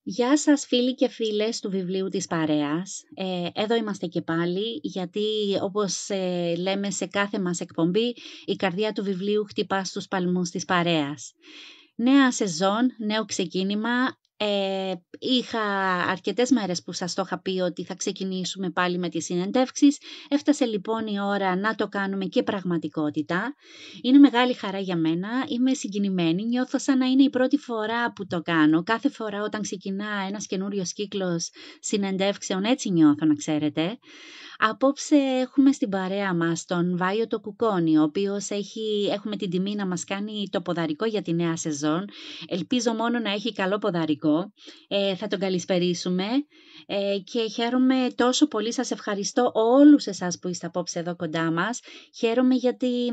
Γεια σας φίλοι και φίλες του βιβλίου της Παρέας. Εδώ είμαστε και πάλι, γιατί όπως λέμε σε κάθε μας εκπομπή, η καρδιά του βιβλίου χτυπά στους παλμούς της Παρέας. Νέα σεζόν, νέο ξεκίνημα. Είχα αρκετές μέρες που σας το είχα πει ότι θα ξεκινήσουμε πάλι με τις συνεντεύξεις. Έφτασε λοιπόν η ώρα να το κάνουμε και πραγματικότητα. Είναι μεγάλη χαρά για μένα, είμαι συγκινημένη, νιώθω σαν να είναι η πρώτη φορά που το κάνω. Κάθε φορά όταν ξεκινά ένας καινούριος κύκλος συνεντεύξεων, έτσι νιώθω να ξέρετε. Απόψε έχουμε στην παρέα μας τον Βάιο το Κουκόνι, ο οποίος έχουμε την τιμή να μας κάνει το ποδαρικό για τη νέα σεζόν. Ελπίζω μόνο να έχει καλό ποδαρικό. Θα τον καλησπερίσουμε και χαίρομαι τόσο πολύ. Σας ευχαριστώ όλους εσάς που είστε απόψε εδώ κοντά μας. Χαίρομαι γιατί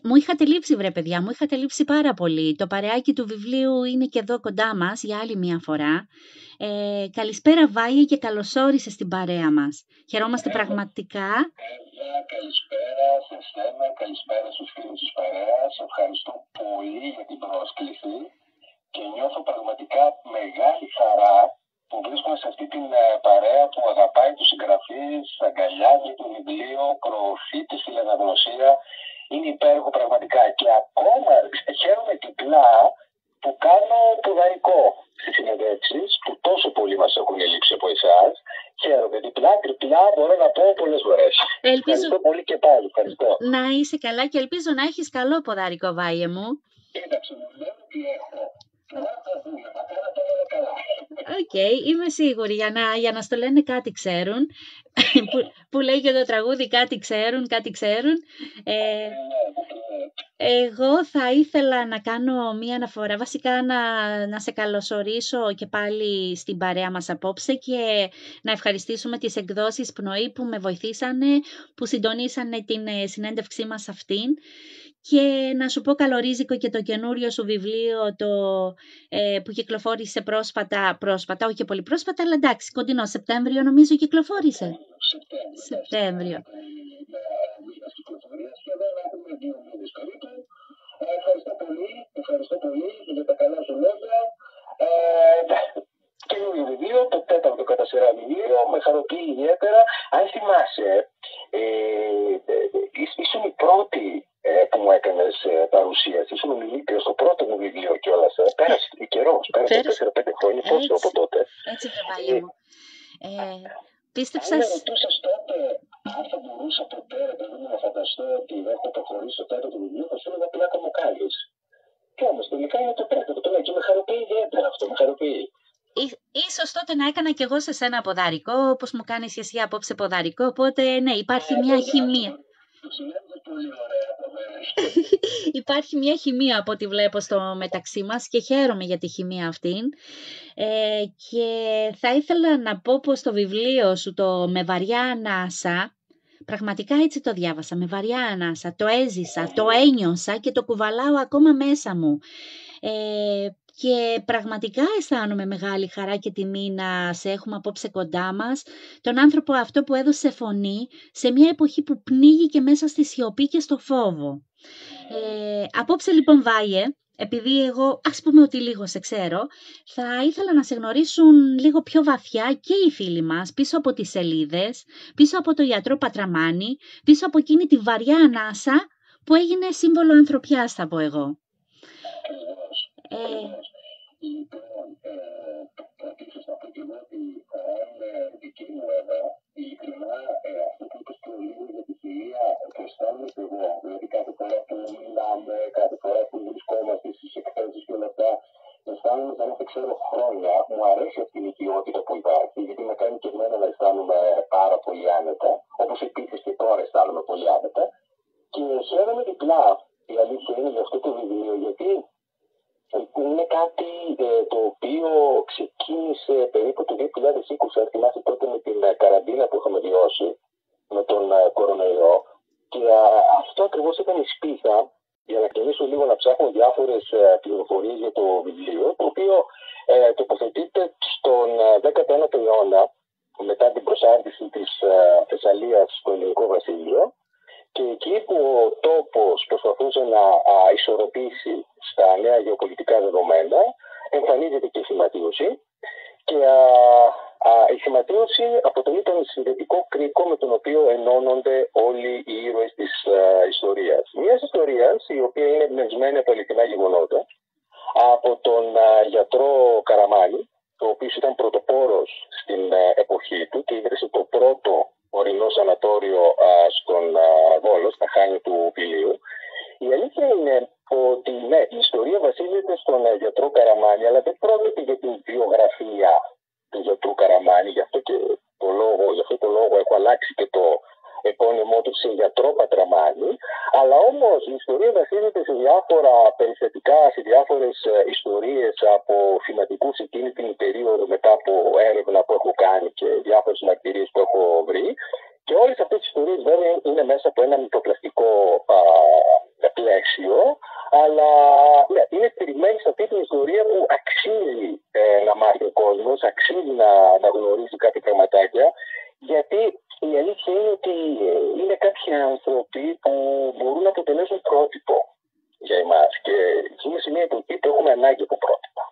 μου είχατε λείψει βρε παιδιά, μου είχατε λείψει πάρα πολύ. Το παρεάκι του βιβλίου είναι και εδώ κοντά μας για άλλη μια φορά. Καλησπέρα Βάιε και καλώς όρισες στην παρέα μας. Χαιρόμαστε πραγματικά. Καλησπέρα σε εσένα, καλησπέρα στους φίλους της παρέας. Ευχαριστώ πολύ για την πρόσκληση και νιώθω πραγματικά μεγάλη χαρά που βρίσκομαι σε αυτή την παρέα που αγαπάει τους συγγραφείς, αγκαλιάζει το βιβλίο, προωθεί τη φιλαναγνωσία. Είναι υπέροχο πραγματικά και ακόμα χαίρομαι διπλά που κάνω ποδαρικό στις συνεντεύξεις που τόσο πολύ μας έχουν λείψει από εσάς. Χαίρομαι διπλά, τριπλά, μπορώ να πω πολλές φορές. Ευχαριστώ πολύ και πάλι. Ευχαριστώ. Να είσαι καλά και ελπίζω να έχεις καλό ποδαρικό, Βάιε μου. Κοίταξε, μου λένε τι έχω. Τώρα θα δούμε, θα κάνω το όλα καλά. Οκ, είμαι σίγουρη, για να στο λένε κάτι ξέρουν, που λέει και το τραγούδι κάτι ξέρουν. Εγώ θα ήθελα να κάνω μία αναφορά, βασικά να σε καλωσορίσω και πάλι στην παρέα μας απόψε και να ευχαριστήσουμε τις εκδόσεις Πνοή που με βοηθήσανε, που συντονίσανε την συνέντευξή μας αυτήν. Και να σου πω καλορίζικο και το καινούριο σου βιβλίο που κυκλοφόρησε πρόσφατα, όχι και πολύ πρόσφατα, αλλά εντάξει, κοντινό Σεπτέμβριο νομίζω κυκλοφόρησε. Σεπτέμβριο. Ευχαριστώ πολύ για τα καλά σου λόγια. Καινούριο βιβλίο, το τέταρτο κατά σειρά βιβλίο, με χαροποιεί ιδιαίτερα. Αν θυμάσαι, ήσουν η πρώτη που μου έκανες παρουσίαση, ήσουν ομιλήτρια στο πρώτο μου βιβλίο κιόλας. Πέρασε καιρός, πέρασε 4-5 χρόνια, πόσο από τότε. Έτσι βρεβάγια μου. Πίστεψα... Αν με ρωτούσες τότε αν θα μπορούσα ποτέ να φανταστώ ότι έχω προχωρήσει στο τέταρτο βιβλίο, θα σου έλεγα πλάκα μου κάνεις. Κι όμως τελικά είναι το τέταρτο, και με χαροποιεί ιδιαίτερα αυτό, με χαροποιεί. Ίσως τότε να έκανα κι εγώ σε σένα ποδαρικό, όπως μου κάνεις εσύ απόψε ποδαρικό, οπότε ναι, υπάρχει μια χημεία. Υπάρχει μια χημεία από ό,τι βλέπω στο μεταξύ μας και χαίρομαι για τη χημεία αυτήν. Και θα ήθελα να πω πως το βιβλίο σου, το «Με βαριά ανάσα», πραγματικά έτσι το διάβασα, με βαριά ανάσα, το έζησα, το ένιωσα και το κουβαλάω ακόμα μέσα μου. Και πραγματικά αισθάνομαι μεγάλη χαρά και τιμή να σε έχουμε απόψε κοντά μας, τον άνθρωπο αυτό που έδωσε φωνή σε μια εποχή που πνίγηκε μέσα στη σιωπή και στο φόβο. Απόψε λοιπόν Βάιε, επειδή εγώ ας πούμε ότι λίγο σε ξέρω, θα ήθελα να σε γνωρίσουν λίγο πιο βαθιά και οι φίλοι μας πίσω από τις σελίδες, πίσω από το γιατρό Πατραμάνη, πίσω από εκείνη τη βαριά ανάσα που έγινε σύμβολο ανθρωπιάς, θα πω εγώ. Λοιπόν, ίσως να πω και εγώ ότι αν δική μου αίμα, ειλικρινά αυτό που είπες και λίγο για τη φιλία, το αισθάνομαι και εγώ. Δηλαδή κάθε φορά που μιλάμε, κάθε φορά που βρισκόμαστε στις εκθέσεις και όλα αυτά, αισθάνομαι σαν να τα ξέρω χρόνια. Μου αρέσει αυτή η οικειότητα που υπάρχει, γιατί με κάνει και εμένα να αισθάνομαι πάρα πολύ άνετα, όπως επίσης και τώρα αισθάνομαι πολύ άνετα. Και χαίρομαι διπλά, η αλήθεια είναι για αυτό το βιβλίο, γιατί είναι κάτι το οποίο ξεκίνησε περίπου το 2020, αν θυμάσαι τότε με την καραντίνα που είχαμε βιώσει με τον κορονοϊό. Και αυτό ακριβώς ήταν η σπίθα για να ξεκινήσω λίγο να ψάχνω διάφορες πληροφορίες για το βιβλίο, το οποίο τοποθετείται στον 19ο αιώνα μετά την προσάρτηση της Θεσσαλίας στο Ελληνικό Βασίλειο. Και εκεί που ο τόπος προσπαθούσε να ισορροπήσει στα νέα γεωπολιτικά δεδομένα, εμφανίζεται και η φυματίωση Και η θυματίωση αποτελεί τον συνδετικό κρίκο με τον οποίο ενώνονται όλοι οι ήρωες της ιστορίας. Μιας ιστορίας η οποία είναι εμπνευσμένη από αληθινά γεγονότα, από τον γιατρό Καραμάνη, ο οποίος ήταν πρωτοπόρος στην εποχή του και ίδρυσε το πρώτο ορεινό σανατόριο στον Βόλο, στα Χάνη του Πηλίου. Η αλήθεια είναι ότι ναι, η ιστορία βασίζεται στον γιατρό Καραμάνη, αλλά δεν πρόκειται για την βιογραφία του γιατρού Καραμάνη. Γι' αυτό το λόγο έχω αλλάξει και το επώνυμό του σε γιατρό Πατραμάνη. Αλλά όμως η ιστορία βασίζεται σε διάφορα περιστατικά, σε διάφορες ιστορίες από θυματικούς εκείνη την περίοδο, μετά από έρευνα που έχω κάνει και διάφορες μαρτυρίες που έχω βρει. Και όλες αυτές τις ιστορίες βέβαια είναι μέσα από ένα μικροπλαστικό πλαίσιο, αλλά ναι, είναι στηριγμένη σε αυτή την ιστορία που αξίζει να μάθει ο κόσμος, αξίζει να γνωρίζει κάποια πραγματάκια, γιατί η αλήθεια είναι ότι είναι κάποιοι άνθρωποι που μπορούν να αποτελέσουν πρότυπο για εμάς και ζούμε σε μια εποχή που έχουμε ανάγκη από πρότυπα.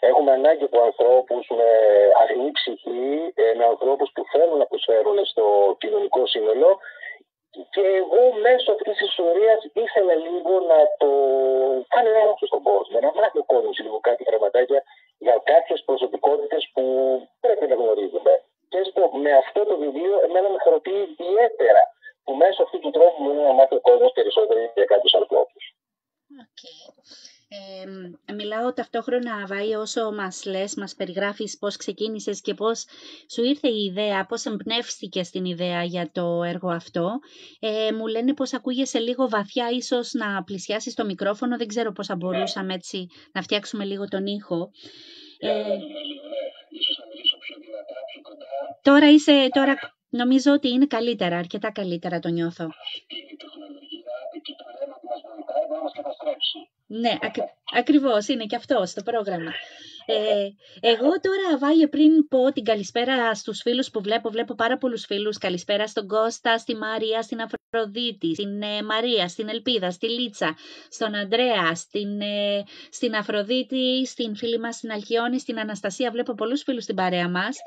Έχουμε ανάγκη από ανθρώπους με αγνή ψυχή, με ανθρώπους που θέλουν να προσφέρουν στο κοινωνικό σύνολο. Και εγώ μέσω αυτής της ιστορίας ήθελα λίγο να το κάνω ένα στον κόσμο, να μάθει ο κόσμος λίγο κάτι πραγματάκια για κάποιες προσωπικότητες που πρέπει να γνωρίζουμε. Και με αυτό το βιβλίο εμένα με χαροποιεί ιδιαίτερα που μέσω αυτού του τρόπου μπορεί να μάθει ο κόσμος περισσότερο για κάποιους ανθρώπους. Okay. Μιλάω ταυτόχρονα, Βάη, όσο μας λες, μας περιγράφεις πώς ξεκίνησες και πώς σου ήρθε η ιδέα, πώς εμπνεύστηκες στην ιδέα για το έργο αυτό. Μου λένε πως ακούγεσαι λίγο βαθιά, ίσως να πλησιάσεις το μικρόφωνο, δεν ξέρω πώς θα μπορούσαμε έτσι να φτιάξουμε λίγο τον ήχο. Ίσως να μιλήσω πιο δυνατά, πιο κοντά. Τώρα νομίζω ότι είναι καλύτερα, αρκετά καλύτερα το νιώθω. Αυτή η τεχνολογία, εκεί που λέμε ότι μας βοηθάει, μπορεί να μας καταστρέψει. Ναι, ακριβώς, είναι και αυτό στο πρόγραμμα. Εγώ τώρα, Βάιε, πριν πω την καλησπέρα στους φίλους που βλέπω πάρα πολλούς φίλους. Καλησπέρα στον Κώστα, στη Μαρία, στην Αφροδίτη, στην Μαρία, στην Ελπίδα, στη Λίτσα, στον Ανδρέα, στην Αφροδίτη, στην φίλη μας, στην Αλκιόνη, στην Αναστασία. Βλέπω πολλούς φίλους στην παρέα μας.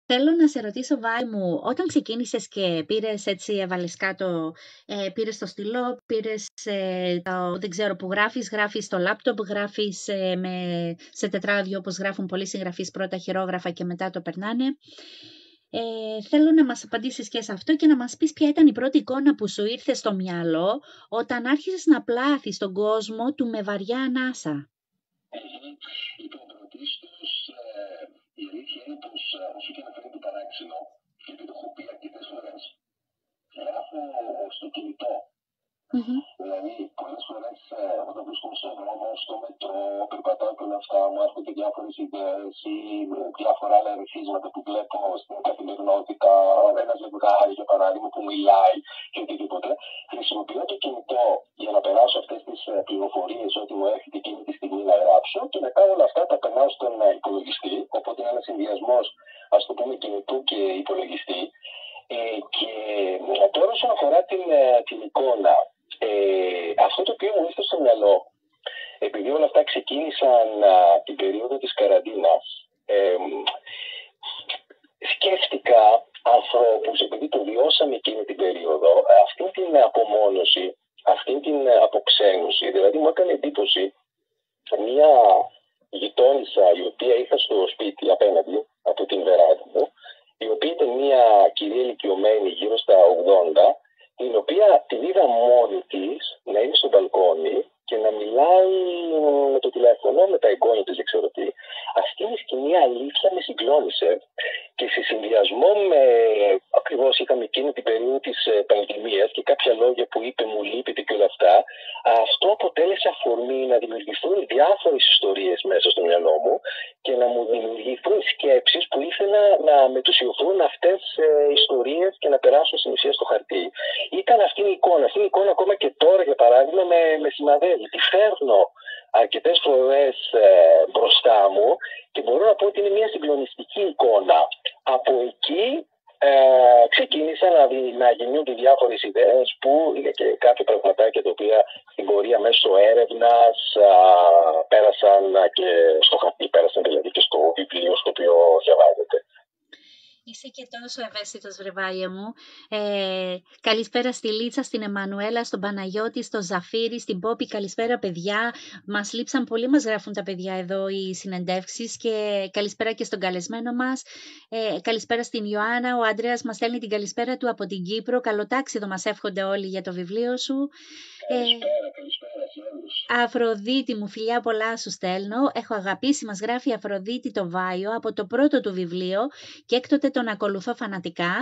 Θέλω να σε ρωτήσω, Βάη μου, όταν ξεκίνησες και πήρες έτσι, έβαλες κάτω, πήρες το στυλό, πήρες δεν ξέρω που γράφεις στο λάπτοπ, γράφεις σε τετράδιο όπως γράφουν πολλοί συγγραφείς, πρώτα χειρόγραφα και μετά το περνάνε. Θέλω να μας απαντήσεις και σε αυτό και να μας πεις ποια ήταν η πρώτη εικόνα που σου ήρθε στο μυαλό όταν άρχισες να πλάθεις τον κόσμο του με βαριά ανάσα. Λοιπόν, πρωτίστως, η αλήθεια είναι πως όσο και να φαίνεται παράξενο, γιατί το έχω πει αρκετές φορές, γράφω στο κινητό. Δηλαδή, πολλές φορές όταν βρίσκομαι στον δρόμο, στο μετρό, περπατάω και όλα αυτά, μου έρχονται διάφορες ιδέες ή διάφορα άλλα ερεθίσματα που βλέπω στην καθημερινότητα, ένα ζευγάρι για παράδειγμα που μιλάει και οτιδήποτε. Χρησιμοποιώ το κινητό για να περάσω αυτές τις πληροφορίες ό,τι μου έρχεται εκείνη τη στιγμή να γράψω και μετά όλα αυτά τα περνάω στον υπολογιστή. Οπότε είναι ένας συνδυασμός, ας το πούμε, κινητού και υπολογιστή. Και τώρα όσον αφορά την εικόνα, αυτό το οποίο μου ήρθε στο μυαλό, επειδή όλα αυτά ξεκίνησαν την περίοδο της καραντίνας, σκέφτηκα ανθρώπους, επειδή το βιώσαμε εκείνη την περίοδο, αυτή την απομόνωση, αυτή την αποξένωση. Δηλαδή μου έκανε εντύπωση μια γειτόνισσα η οποία είχα στο σπίτι απέναντι από την βεράντα μου, η οποία ήταν μια κυρία ηλικιωμένη γύρω στα 80, την οποία την είδα μόνη της να είναι στο μπαλκόνι και να μιλάει με το τηλέφωνο, με τα εγγόνια της, δεν ξέρω τι. Αυτή η σκηνή αλήθεια με συγκλώνησε και σε συνδυασμό με, ακριβώς είχαμε εκείνη την περίοδο της πανδημίας και κάποια λόγια που είπε μου λείπετε και όλα αυτά, αυτό αποτέλεσε αφορμή να δημιουργηθούν διάφορες ιστορίες μέσα στο μυαλό μου και να μου δημιουργηθούν σκέψεις που ήθελα να μετουσιωθούν αυτές ιστορίες και να περάσουν στην ουσία στο χαρτί. Ήταν αυτή η εικόνα. Αυτή η εικόνα ακόμα και τώρα, για παράδειγμα, με συναδέλφει. Τη φέρνω αρκετές φορές μπροστά μου και μπορώ να πω ότι είναι μια συγκλονιστική εικόνα. Από εκεί ξεκίνησαν να γεννιούνται διάφορες ιδέες που είναι και κάποια πραγματάκια τα οποία στην πορεία μέσω έρευνας πέρασαν και στο χαρτί, πέρασαν δηλαδή και στο βιβλίο στο οποίο διαβάζετε. Είσαι και τόσο ευαίσθητος, βρεβάγια μου. Καλησπέρα στη Λίτσα, στην Εμμανουέλα, στον Παναγιώτη, στο Ζαφύρι, στην Πόπη. Καλησπέρα, παιδιά. Μας λείψαν πολύ, μας γράφουν τα παιδιά εδώ οι συνεντεύξεις. Και καλησπέρα και στον καλεσμένο μας. Καλησπέρα στην Ιωάννα. Ο Αντρέας μας στέλνει την καλησπέρα του από την Κύπρο. Καλοτάξιδο μας εύχονται όλοι για το βιβλίο σου. Καλησπέρα σε όλους. Αφροδίτη μου, φιλιά πολλά σου στέλνω. Έχω αγαπήσει, μας γράφει η Αφροδίτη το Βάιο από το πρώτο του βιβλίο και έκτοτε τον ακολουθώ φανατικά.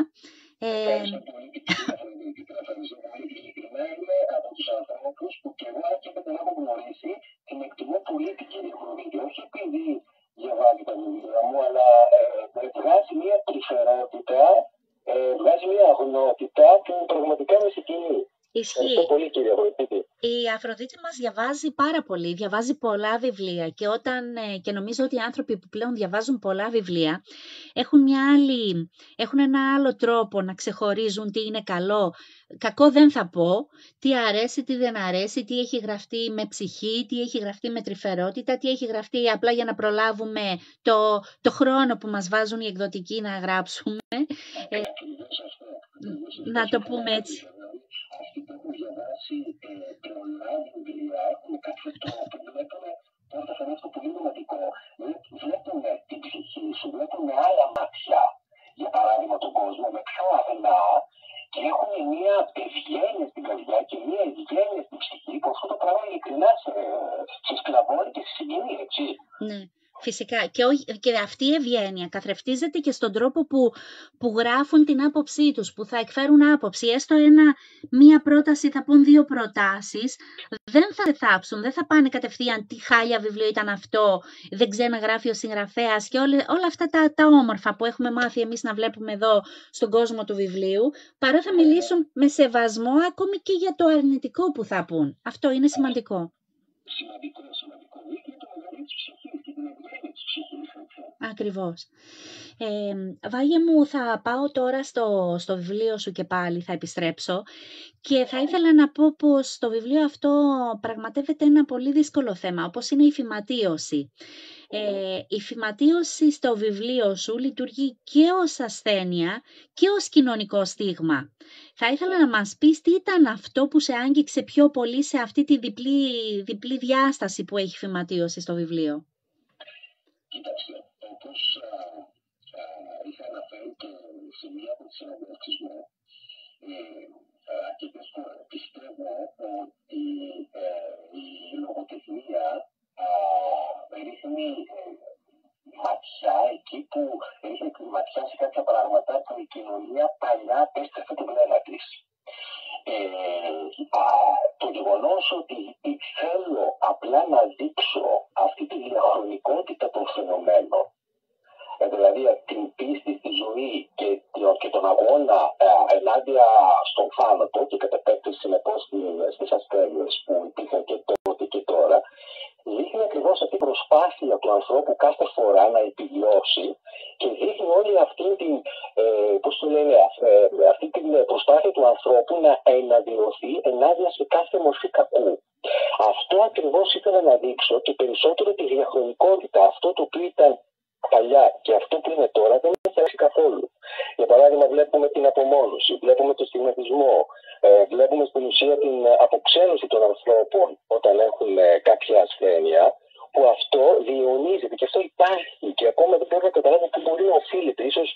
Ευχαριστώ πολύ την κυρία Αφροδίτη. Ευχαριστώ πολύ και ειλικρινά είμαι από τους ανθρώπους που και εγώ και δεν τον έχω γνωρίσει, την εκτιμώ πολύ την κυρία Αφροδίτη. Όχι επειδή διαβάζει τα βιβλία μου, αλλά βγάζει μια τρυφερότητα, βγάζει μια αγνότητα που πραγματικά με συγκινεί. Ευχαριστώ πολύ κυρία Αφροδίτη. Η Αφροδίτη μας διαβάζει πάρα πολύ, διαβάζει πολλά βιβλία και νομίζω ότι οι άνθρωποι που πλέον διαβάζουν πολλά βιβλία έχουν ένα άλλο τρόπο να ξεχωρίζουν τι είναι καλό. Κακό δεν θα πω, τι αρέσει, τι δεν αρέσει, τι έχει γραφτεί με ψυχή, τι έχει γραφτεί με τρυφερότητα, τι έχει γραφτεί απλά για να προλάβουμε το χρόνο που μας βάζουν οι εκδοτικοί να γράψουμε. Να το πούμε έτσι. Αυτοί που έχουν διαβάσει πολλά βιβλία με κάποιο τρόπο βλέπουν, πρώτα φορά αυτό πολύ ρομαντικό, βλέπουν την ψυχή σου, βλέπουν με άλλα μάτια, για παράδειγμα τον κόσμο, με πιο αγνά και έχουν μια ευγένεια στην καρδιά και μια ευγένεια στην ψυχή που αυτό το πράγμα ειλικρινά σε σκλαβώνει και σε συγκινεί, έτσι. Ναι. Φυσικά. Και αυτή η ευγένεια καθρεφτίζεται και στον τρόπο που γράφουν την άποψή τους, που θα εκφέρουν άποψη. Έστω μία πρόταση, θα πούν δύο προτάσεις, δεν θα θάψουν, δεν θα πάνε κατευθείαν τι χάλια βιβλίο ήταν αυτό, δεν ξαναγράφει ο συγγραφέας και όλα αυτά τα όμορφα που έχουμε μάθει εμείς να βλέπουμε εδώ στον κόσμο του βιβλίου, παρά θα μιλήσουν με σεβασμό ακόμη και για το αρνητικό που θα πούν. Αυτό είναι σημαντικό. Σημαντικό. Είναι το μεγαλύτερο της ψυχής και την ευγένεια της ψυχής. Ακριβώς. Βάγε μου, θα πάω τώρα στο βιβλίο σου και πάλι, θα επιστρέψω και θα ήθελα να πω πως το βιβλίο αυτό πραγματεύεται ένα πολύ δύσκολο θέμα, όπως είναι η φυματίωση. Η φυματίωση στο βιβλίο σου λειτουργεί και ως ασθένεια και ως κοινωνικό στίγμα. Θα ήθελα να μας πεις τι ήταν αυτό που σε άγγιξε πιο πολύ σε αυτή τη διπλή διάσταση που έχει φυματίωση στο βιβλίο. Κοίταξε, όπως είχα αναφέρει και σε μία από τις συναντεύξεις μου, αρκετές φορές πιστεύω ότι η λογοτεχνία ρίχνει ματιά εκεί που ρίχνει ματιά σε κάποια πράγματα που η κοινωνία παλιά απέστρεφε το βλέμμα της. Το γεγονός ότι θέλω απλά να δείξω αυτή τη διαχρονικότητα των φαινομένων, δηλαδή την πίστη στη ζωή και τον αγώνα ενάντια στον θάνατο και κατ' επέκταση συνεπώς στις ασθένειες που υπήρχαν και τότε και τώρα, δείχνει ακριβώς αυτή την προσπάθεια του ανθρώπου κάθε φορά να επιβιώσει και δείχνει όλη αυτή την, αυτή την προσπάθεια του ανθρώπου να εναντιωθεί ενάντια σε κάθε μορφή κακού. Αυτό ακριβώς ήθελα να δείξω και περισσότερο τη διαχρονικότητα, αυτό το οποίο ήταν παλιά και αυτό που είναι τώρα δεν έχει αλλάξει καθόλου. Για παράδειγμα, βλέπουμε την απομόνωση, βλέπουμε τον στιγματισμό, βλέπουμε στην ουσία την αποξένωση των ανθρώπων όταν έχουν κάποια ασθένεια, που αυτό διαιωνίζεται και αυτό υπάρχει και ακόμα δεν μπορώ να καταλάβω πού μπορεί να οφείλεται. Ίσως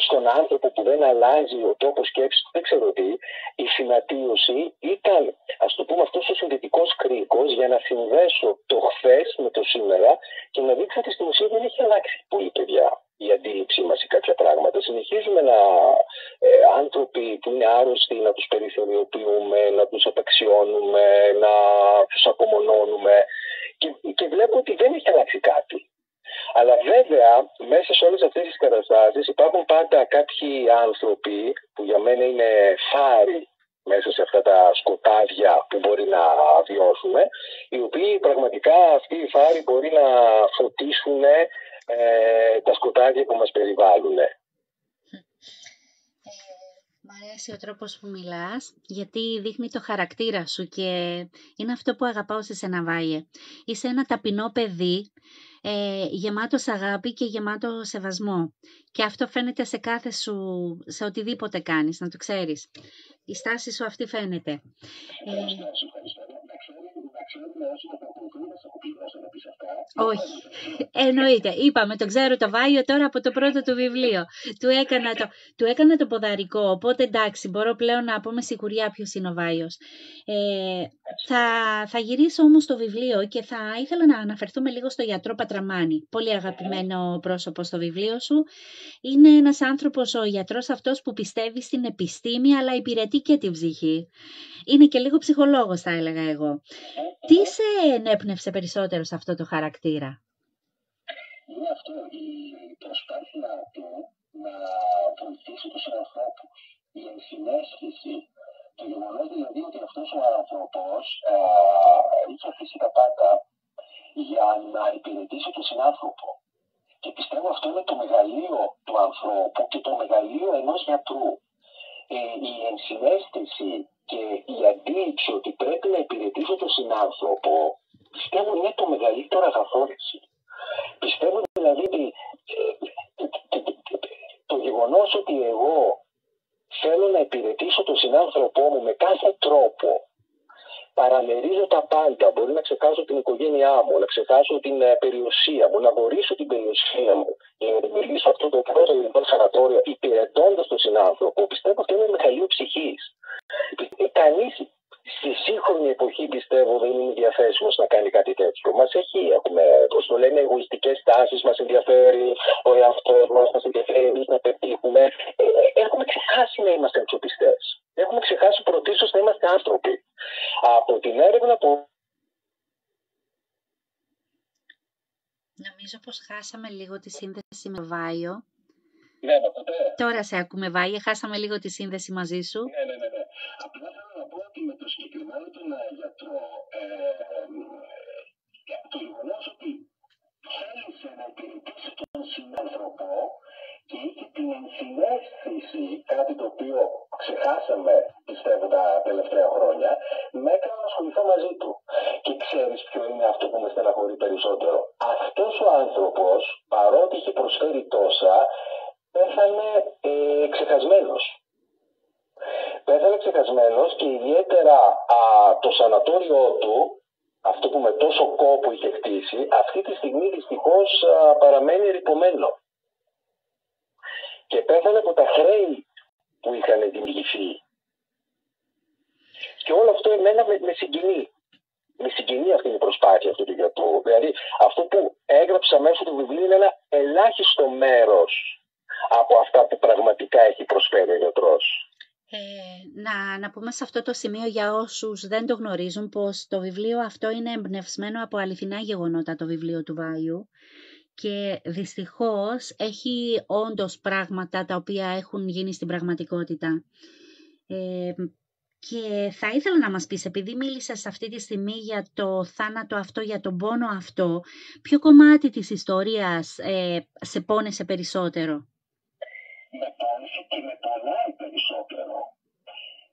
στον άνθρωπο που δεν αλλάζει ο τρόπος σκέψης, δεν ξέρω τι, η φυματίωση ήταν, ας το πούμε, αυτός ο συνδετικός κρίκος για να συνδέσω το χθες με το σήμερα και να δείξω ότι στην ουσία δεν έχει αλλάξει πολύ, παιδιά, η αντίληψή μας ή κάποια πράγματα. Συνεχίζουμε άνθρωποι που είναι άρρωστοι να τους περιθωριοποιούμε, να τους απαξιώνουμε, να τους απομονώνουμε και βλέπω ότι δεν έχει αλλάξει κάτι. Αλλά βέβαια, μέσα σε όλες αυτές τις καταστάσεις υπάρχουν πάντα κάποιοι άνθρωποι που για μένα είναι φάροι μέσα σε αυτά τα σκοτάδια που μπορεί να βιώσουμε, οι οποίοι πραγματικά αυτοί οι φάροι μπορεί να φωτίσουν τα σκοτάδια που μας περιβάλλουν. Μ' αρέσει ο τρόπος που μιλάς, γιατί δείχνει το χαρακτήρα σου και είναι αυτό που αγαπάω σε σένα, Βάιε. Είσαι ένα ταπεινό παιδί, γεμάτος αγάπη και γεμάτο σεβασμό. Και αυτό φαίνεται σε κάθε σου, σε οτιδήποτε κάνεις, να το ξέρεις. Η στάση σου αυτή φαίνεται. Ευχαριστώ. Να ξέρουμε όσοι το παρακολουθούν, θα σε έχω πληρώσει να πεις αυτά. Όχι, εννοείται. Είπαμε, τον ξέρω το Βάιο τώρα από το πρώτο του βιβλίο. Του έκανα το ποδαρικό, οπότε εντάξει, μπορώ πλέον να πω με σιγουριά ποιος είναι ο Βάιος. Θα γυρίσω όμως το βιβλίο και θα ήθελα να αναφερθούμε λίγο στο γιατρό Πατραμάνη. Πολύ αγαπημένο πρόσωπο στο βιβλίο σου. Είναι ένας άνθρωπος, ο γιατρός αυτός, που πιστεύει στην επιστήμη, αλλά υπηρετεί και την ψυχή. Είναι και λίγο ψυχολόγος, θα έλεγα εγώ. Τι σε ενέπνευσε περισσότερο σε αυτό το χαρακτήρα? Είναι αυτό, η προσπάθεια του να βοηθήσει τους ανθρώπους, η ενσυναίσθηση, το γεγονός δηλαδή ότι αυτός ο άνθρωπος είχε αφήσει τα πάντα για να υπηρετήσει τον συνάνθρωπο. Και πιστεύω αυτό είναι το μεγαλείο του ανθρώπου και το μεγαλείο ενός γιατρού. Η ενσυναίσθηση και η αντίληψη ότι πρέπει να υπηρετήσω τον συνάνθρωπο, πιστεύω είναι το μεγαλύτερο αγαθό. Πιστεύω δηλαδή ότι το γεγονός ότι εγώ θέλω να υπηρετήσω τον συνάνθρωπό μου με κάθε τρόπο, παραμερίζω τα πάντα, μπορεί να ξεχάσω την οικογένειά μου, να ξεχάσω την περιουσία μου, να αγορήσω την περιουσία μου για να δημιουργήσω αυτό το πρώτο ελληνικό σανατόριο υπηρετώντας τον συνάνθρωπο, πιστεύω ότι είναι μεγαλείο ψυχής. Κανείς στη σύγχρονη εποχή, πιστεύω, δεν είναι διαθέσιμος να κάνει κάτι τέτοιο. Έχουμε, πώς το λένε, εγωιστικές τάσεις, μας ενδιαφέρει ο εαυτός μας ενδιαφέρει εμείς να πετύχουμε. Έχουμε ξεχάσει να είμαστε αξιοπιστές. Έχουμε ξεχάσει πρωτίστως να είμαστε άνθρωποι. Από την έρευνα που... Νομίζω πως χάσαμε λίγο τη σύνδεση με Βάιο. Ναι, ποτέ. Τώρα σε ακούμε, Βάιο, χάσαμε λίγο τη σύνδεση μαζί σου. Ναι. Απλά θέλω να πω ότι με το συγκεκριμένο τον γιατρό, το γεγονός ότι θέλησε να υπηρετήσει τον συνάνθρωπο και είχε την ενσυναίσθηση, κάτι το οποίο ξεχάσαμε, πιστεύω, τα τελευταία χρόνια, με έκανε να ασχοληθώ μαζί του. Και ξέρεις ποιο είναι αυτό που με στεναχωρεί περισσότερο? Αυτός ο άνθρωπος, παρότι είχε προσφέρει τόσα, πέθανε ξεχασμένος. Πέθανε ξεχασμένος και ιδιαίτερα το σανατόριό του, αυτό που με τόσο κόπο είχε χτίσει, αυτή τη στιγμή δυστυχώς παραμένει ερειπωμένο. Και πέθανε από τα χρέη που είχαν δημιουργηθεί. Και όλο αυτό εμένα με συγκινεί. Με συγκινεί αυτή η προσπάθεια αυτού του γιατρού. Δηλαδή αυτό που έγραψα μέσω του βιβλίου είναι ένα ελάχιστο μέρος από αυτά που πραγματικά έχει προσφέρει ο γιατρός. Να πούμε σε αυτό το σημείο, για όσους δεν το γνωρίζουν, πως το βιβλίο αυτό είναι εμπνευσμένο από αληθινά γεγονότα, το βιβλίο του Βάιου, και δυστυχώς έχει όντως πράγματα τα οποία έχουν γίνει στην πραγματικότητα. Και θα ήθελα να μας πεις, επειδή μίλησες αυτή τη στιγμή για το θάνατο αυτό, για τον πόνο αυτό, ποιο κομμάτι της ιστορίας σε πόνεσε περισσότερο? Με πόνεσε και με πονάει περισσότερο.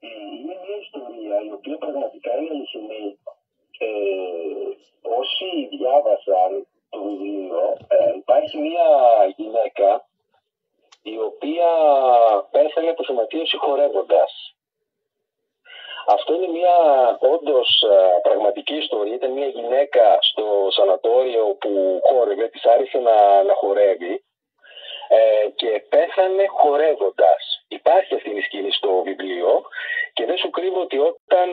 Είναι μια ιστορία η οποία πραγματικά είναι αληθινή. Όσοι διάβασαν το βιβλίο, υπάρχει μια γυναίκα η οποία πέθανε από σωματείωση χορεύοντας. Αυτό είναι μια όντως πραγματική ιστορία. Ήταν μια γυναίκα στο σανατόριο που χόρευε, της άρεσε να χορεύει και πέθανε χορεύοντας. Υπάρχει αυτή η σκηνή στο βιβλίο και δεν σου κρύβω ότι όταν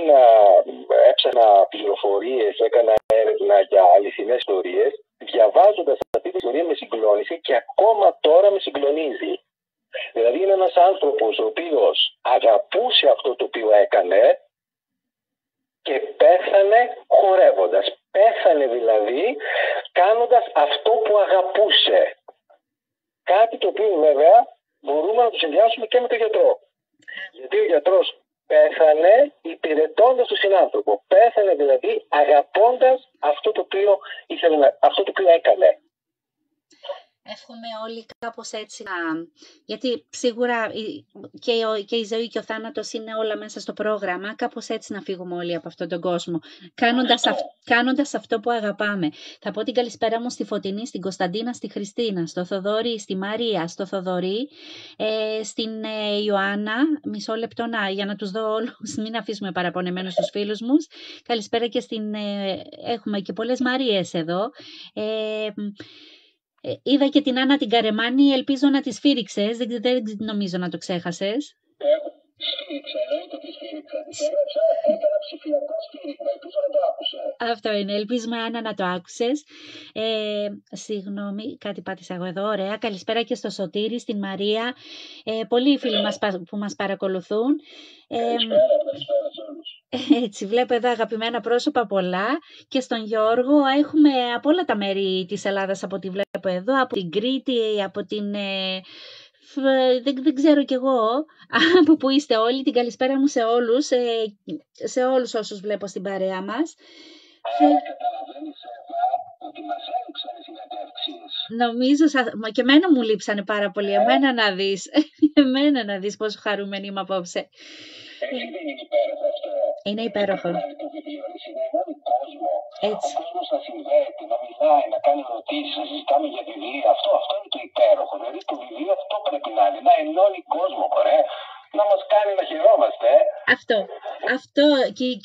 έψανα πληροφορίες, έκανα έρευνα για αληθινές ιστορίες, διαβάζοντας αυτή την ιστορία με συγκλώνησε και ακόμα τώρα με συγκλονίζει. Δηλαδή είναι ένας άνθρωπος ο οποίος αγαπούσε αυτό το οποίο έκανε και πέθανε χορεύοντας. Πέθανε δηλαδή κάνοντας αυτό που αγαπούσε. Κάτι το οποίο βέβαια μπορούμε να το συνδυάσουμε και με τον γιατρό. Γιατί ο γιατρός πέθανε υπηρετώντας τον συνάνθρωπο. Πέθανε δηλαδή αγαπώντας αυτό το οποίο έκανε. Εύχομαι όλοι κάπως έτσι να... Γιατί σίγουρα και η ζωή και ο θάνατος είναι όλα μέσα στο πρόγραμμα, κάπως έτσι να φύγουμε όλοι από αυτόν τον κόσμο, κάνοντας αυτό που αγαπάμε. Θα πω την καλησπέρα μου στη Φωτεινή, στην Κωνσταντίνα, στη Χριστίνα, στο Θοδόρη, στη Μαρία, στο Θοδωρή, στην Ιωάννα, μισό λεπτό για να τους δω όλους, μην αφήσουμε παραπονεμένους τους φίλους μου. Καλησπέρα και έχουμε και πολλές Μαρίες εδώ. Είδα και την Άννα την Καρεμάνη, ελπίζω να τη σφύριξες, δεν νομίζω να το ξέχασες. Σφύριξα, εννοείται τη σφύριξα. Τη έγραψα, έκανα ψηφιακό σφύριγμα, ελπίζω να το άκουσε. Αυτό είναι, ελπίζουμε Άννα να το άκουσες. Συγγνώμη, κάτι πάτησα εγώ εδώ, ωραία. Καλησπέρα και στο Σωτήρη, στην Μαρία, πολλοί φίλοι μας που μας παρακολουθούν. Καλησπέρα σε όλους. Έτσι, βλέπω εδώ αγαπημένα πρόσωπα πολλά και στον Γιώργο έχουμε από όλα τα μέρη της Ελλάδας, από ό,τι βλέπω εδώ, από την Κρήτη, από την... δεν ξέρω κι εγώ από που είστε όλοι. Την καλησπέρα μου σε όλους όσους βλέπω στην παρέα μας. Καταλαβαίνεις, Εύα, ότι μας έλειψαν οι συνεντεύξεις. Νομίζω, και εμένα μου λείψανε πάρα πολύ. Εμένα να δεις πόσο χαρούμενη είμαι απόψε. Δεν είναι υπέροχο αυτό. Είναι υπέροχο. Το βιβλίο συνεργάζει κόσμο. Έτσι. Ο κόσμος να συνδέεται, να μιλάει, να κάνει ερωτήσεις, να συζητάμε για βιβλία. Αυτό είναι το υπέροχο. Δηλαδή το βιβλίο αυτό πρέπει να είναι, να ενώνει κόσμο, να μας κάνει να χαιρόμαστε. Αυτό,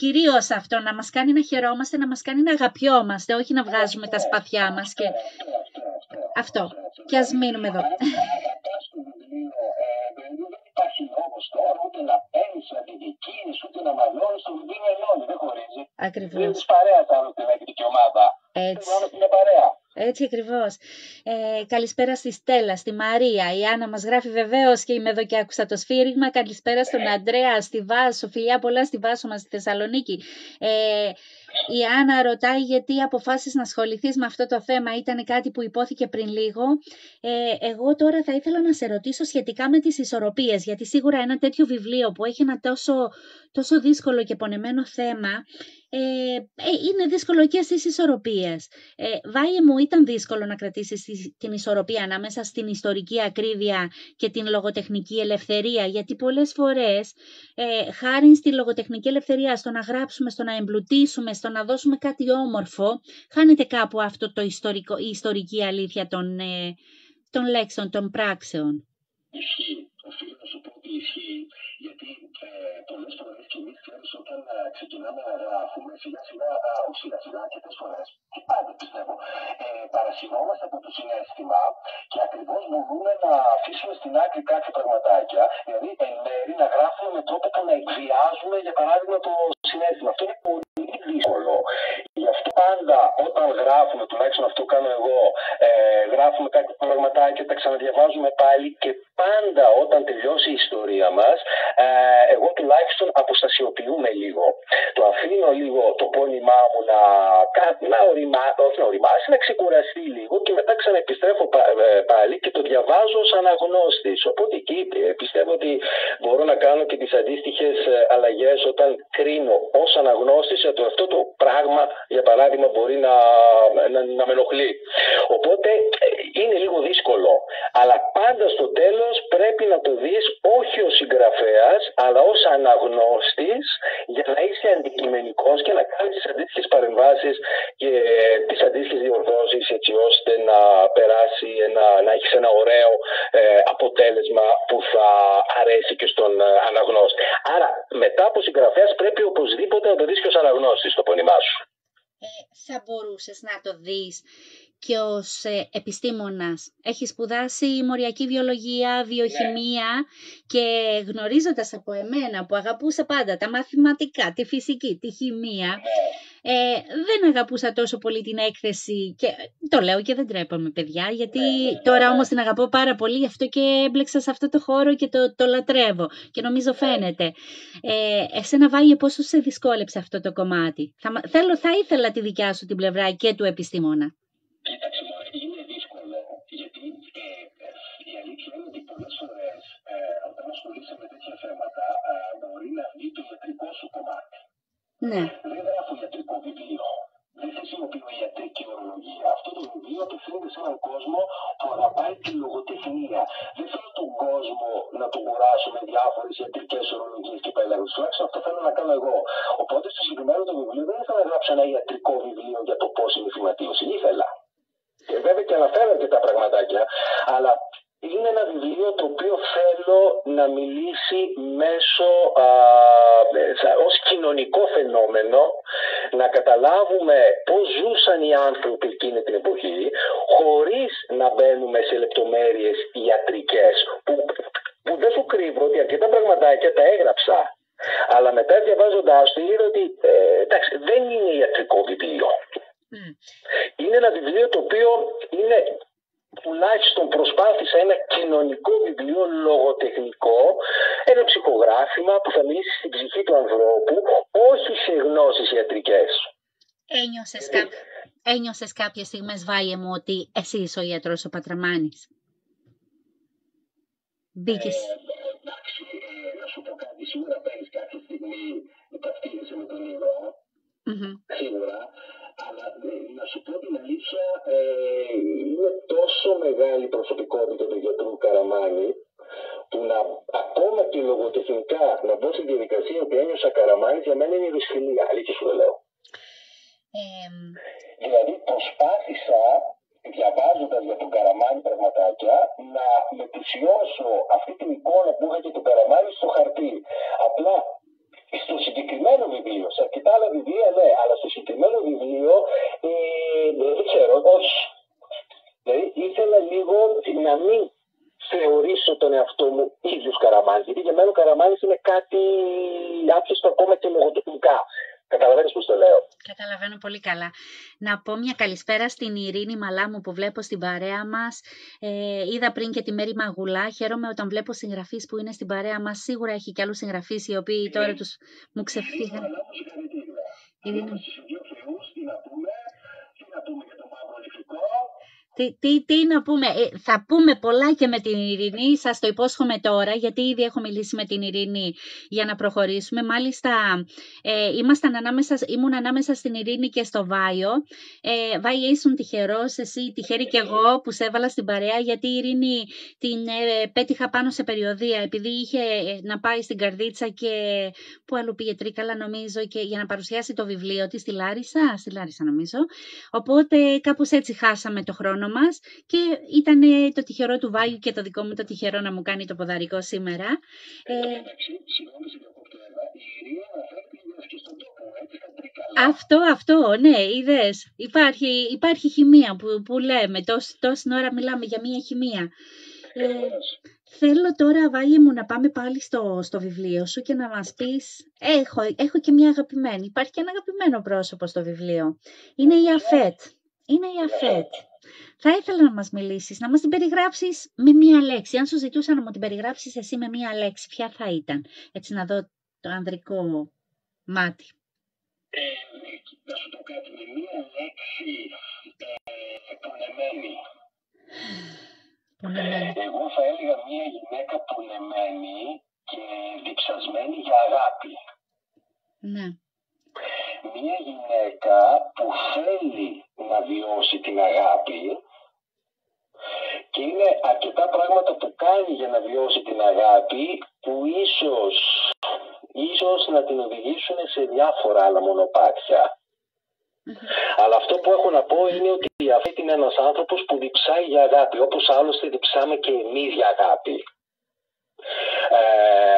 κυρίως αυτό, να μας κάνει να χαιρόμαστε, να μας κάνει να αγαπιόμαστε, όχι να βγάζουμε τα σπαθιά μας. Αυτό. Και ας μείνουμε εδώ. Υπάρχει λόγος τώρα ούτε να παίρνεις, να διδικείς, ούτε να μαλώνεις, το βιβλίο ενώνει, δεν χωρίζει. Ακριβώς. Δεν της παρέας άλλωστε λέγεται και ομάδα. Έτσι. Είναι παρέα. Έτσι ακριβώς. Καλησπέρα στη Στέλλα, στη Μαρία. Η Άννα μας γράφει βεβαίως και είμαι εδώ και άκουσα το σφύριγμα. Καλησπέρα στον Αντρέα, στη Βάσο. Φιλιά πολλά στη Βάσο μας, στη Θεσσαλονίκη. Η Άννα ρωτάει γιατί αποφάσισες να ασχοληθείς με αυτό το θέμα. Ήταν κάτι που υπόθηκε πριν λίγο. Εγώ τώρα θα ήθελα να σε ρωτήσω σχετικά με τις ισορροπίες, γιατί σίγουρα ένα τέτοιο βιβλίο που έχει ένα τόσο δύσκολο και πονεμένο θέμα, είναι δύσκολο και στις ισορροπίες. Βάγε μου, ήταν δύσκολο να κρατήσεις την ισορροπία ανάμεσα στην ιστορική ακρίβεια και την λογοτεχνική ελευθερία, γιατί πολλές φορές χάρη στη λογοτεχνική ελευθερία, στο να γράψουμε, στο να εμπλουτίσουμε, στο να δώσουμε κάτι όμορφο, χάνεται κάπου αυτό η ιστορική αλήθεια των λέξεων, των πράξεων. Ισχύει. Οφείλω να σου πω ότι ισχύει, γιατί πολλές φορές και εμείς ξέρεις όταν ξεκινάμε να γράφουμε σιγά-σιγά αρκετές φορές, και πάντα πιστεύω, παρασυνόμαστε από το συναίσθημα και ακριβώς μπορούμε να αφήσουμε στην άκρη κάποια πραγματάκια, δηλαδή εν μέρει να γράφουμε με τρόπο που να εκβιάζουμε για παράδειγμα το συναίσθημα. Αυτό είναι πολύ δύσκολο. Γι' αυτό πάντα όταν γράφουμε, τουλάχιστον αυτό κάνω εγώ, γράφουμε κάποια πραγματάκια, τα ξαναδιαβάζουμε πάλι και πάντα όταν τελειώσει η ιστορία μας, εγώ τουλάχιστον αποστασιοποιούμε λίγο. Το αφήνω λίγο το πόνημά μου να οριμάσει, να ξεκουραστεί λίγο και μετά ξαναεπιστρέφω πάλι και το διαβάζω ως αναγνώστης. Οπότε εκεί πιστεύω ότι μπορώ να κάνω και τις αντίστοιχες αλλαγές όταν κρίνω ως αναγνώστης ότι αυτό το πράγμα, για παράδειγμα, μπορεί να με ενοχλεί. Οπότε είναι λίγο δύσκολο. Αλλά πάντα στο τέλος πρέπει να το δεις όχι ως συγγραφέας, αλλά ως αναγνώστης για να είσαι αντικειμενικός και να κάνεις τις αντίστοιχες παρεμβάσεις και τις αντίστοιχες διορθώσεις έτσι ώστε να περάσει, να έχεις ένα ωραίο αποτέλεσμα που θα αρέσει και στον αναγνώστη. Άρα μετά από συγγραφέας πρέπει οπωσδήποτε να το δεις και ως αναγνώστης το πόνημά σου. Θα μπορούσες να το δεις και ως επιστήμονας. Έχει σπουδάσει μοριακή βιολογία, βιοχημία και γνωρίζοντας από εμένα που αγαπούσα πάντα τα μαθηματικά, τη φυσική, τη χημεία, δεν αγαπούσα τόσο πολύ την έκθεση και το λέω και δεν τρέπομαι παιδιά, γιατί τώρα όμως την αγαπώ πάρα πολύ, γι' αυτό και έμπλεξα σε αυτό το χώρο και το λατρεύω και νομίζω φαίνεται. Εσένα Βάγε, πόσο σε δυσκόλεψε αυτό το κομμάτι? Θα ήθελα τη δικιά σου την πλευρά και του επιστήμονα. Κοίταξε, είναι δύσκολο, γιατί η αλήθεια είναι ότι πολλές φορές όταν ασχολείσαι με τέτοια θέματα μπορεί να βγει το ιατρικό σου κομμάτι. Ναι. Δεν γράφω ιατρικό βιβλίο. δεν χρησιμοποιώ ιατρική ορολογία. Αυτό το βιβλίο απευθύνεται σε έναν κόσμο που αγαπάει τη λογοτεχνία. Δεν θέλω τον κόσμο να τον κουράσω με διάφορες ιατρικές ορολογίες και πέλαγες. Τουλάχιστον αυτό θέλω να κάνω εγώ. Οπότε στο συγκεκριμένο το βιβλίο δεν ήθελα να γράψω ένα ιατρικό βιβλίο για το πώς είναι η φυματίωση. Ήθελα. Και βέβαια και αναφέρω αρκετά πραγματάκια, αλλά είναι ένα βιβλίο το οποίο θέλω να μιλήσει ως κοινωνικό φαινόμενο, να καταλάβουμε πώς ζούσαν οι άνθρωποι εκείνη την εποχή, χωρίς να μπαίνουμε σε λεπτομέρειες ιατρικές, που δεν σου κρύβω ότι αρκετά πραγματάκια τα έγραψα. Αλλά μετά διαβάζοντάς το είδα ότι εντάξει, δεν είναι ιατρικό βιβλίο. Είναι ένα βιβλίο το οποίο είναι, τουλάχιστον προσπάθησα, ένα κοινωνικό βιβλίο, λογοτεχνικό, ένα ψυχογράφημα που θα μιλήσει στην ψυχή του ανθρώπου, όχι σε γνώσεις ιατρικές. Ένιωσες κάποιες στιγμές, Βάιε μου, ότι εσύ είσαι ο ιατρός ο Πατραμάνης? Μπήκες. Εντάξει, να σου πω κάτι, σίγουρα παίρνεις κάποια στιγμή ταυτίζεσαι με τον ήρωα, σίγουρα, αλλά να σου πω την αλήθεια, είναι τόσο μεγάλη η προσωπικότητα του γιατρού Καραμάνη, που ακόμα και λογοτεχνικά να μπω στη διαδικασία που ένιωσα Καραμάνης, για μένα είναι η δυσφυλία, αλήθεια σου το λέω. Δηλαδή προσπάθησα, διαβάζοντας για τον Καραμάνη πραγματάκια, να μετουσιώσω αυτή την εικόνα που είχα για τον Καραμάνη στο χαρτί. Απλά στο συγκεκριμένο βιβλίο, σε αρκετά άλλα βιβλία ναι, αλλά στο συγκεκριμένο βιβλίο δεν ξέρω, όχι. Δηλαδή ήθελα λίγο να μην θεωρήσω τον εαυτό μου ίδιος Καραμάνης, γιατί για μένα ο Καραμάνης είναι κάτι άπιστο ακόμα και λογοτεχνικά. Καταλαβαίνεις πώς το λέω? Καταλαβαίνω πολύ καλά. Να πω μια καλησπέρα στην Ειρήνη Μαλάμου που βλέπω στην παρέα μας. Είδα πριν και τη Μέρη Μαγουλά. Χαίρομαι όταν βλέπω συγγραφείς που είναι στην παρέα μας. Σίγουρα έχει και άλλους συγγραφείς οι οποίοι τώρα τους μου ξεφύγαν. Τι να πούμε, θα πούμε πολλά και με την Ειρήνη, σας το υπόσχομαι τώρα, γιατί ήδη έχω μιλήσει με την Ειρήνη για να προχωρήσουμε. Μάλιστα, ήμουν ανάμεσα στην Ειρήνη και στο Βάιο. Βάιο, ήσουν τυχερός, εσύ τυχερή κι εγώ που σε έβαλα στην παρέα, γιατί η Ειρήνη την πέτυχα πάνω σε περιοδεία, επειδή είχε να πάει στην Καρδίτσα και που αλλού πήγε, Τρίκαλα νομίζω, και για να παρουσιάσει το βιβλίο της στη Λάρισα νομίζω. Οπότε κάπως έτσι χάσαμε το χρόνο μας και ήταν το τυχερό του Βάγιου και το δικό μου το τυχερό να μου κάνει το ποδαρικό σήμερα. Αυτό, ναι, είδες. Υπάρχει χημεία που λέμε, τόση ώρα μιλάμε για μία χημεία. Θέλω τώρα, Βάγιε μου, να πάμε πάλι στο βιβλίο σου και να μας πεις, έχω και μια αγαπημένη, υπάρχει και ένα αγαπημένο πρόσωπο στο βιβλίο. Είναι η Αφέτ. Θα ήθελα να μας μιλήσεις, να μας την περιγράψεις με μία λέξη. Αν σου ζητούσα να μου την περιγράψεις εσύ με μία λέξη, ποια θα ήταν? Έτσι να δω το ανδρικό μάτι. Να σου πω κάτι, με μία λέξη, πονεμένη. Εγώ θα έλεγα μία γυναίκα πονεμένη και διψασμένη για αγάπη. Ναι. Μία γυναίκα που θέλει να βιώσει την αγάπη και είναι αρκετά πράγματα που κάνει για να βιώσει την αγάπη που ίσως να την οδηγήσουν σε διάφορα άλλα μονοπάτια. Αλλά αυτό που έχω να πω είναι ότι η Αφέτ είναι ένας άνθρωπος που διψάει για αγάπη, όπως άλλωστε διψάμε και εμείς για αγάπη.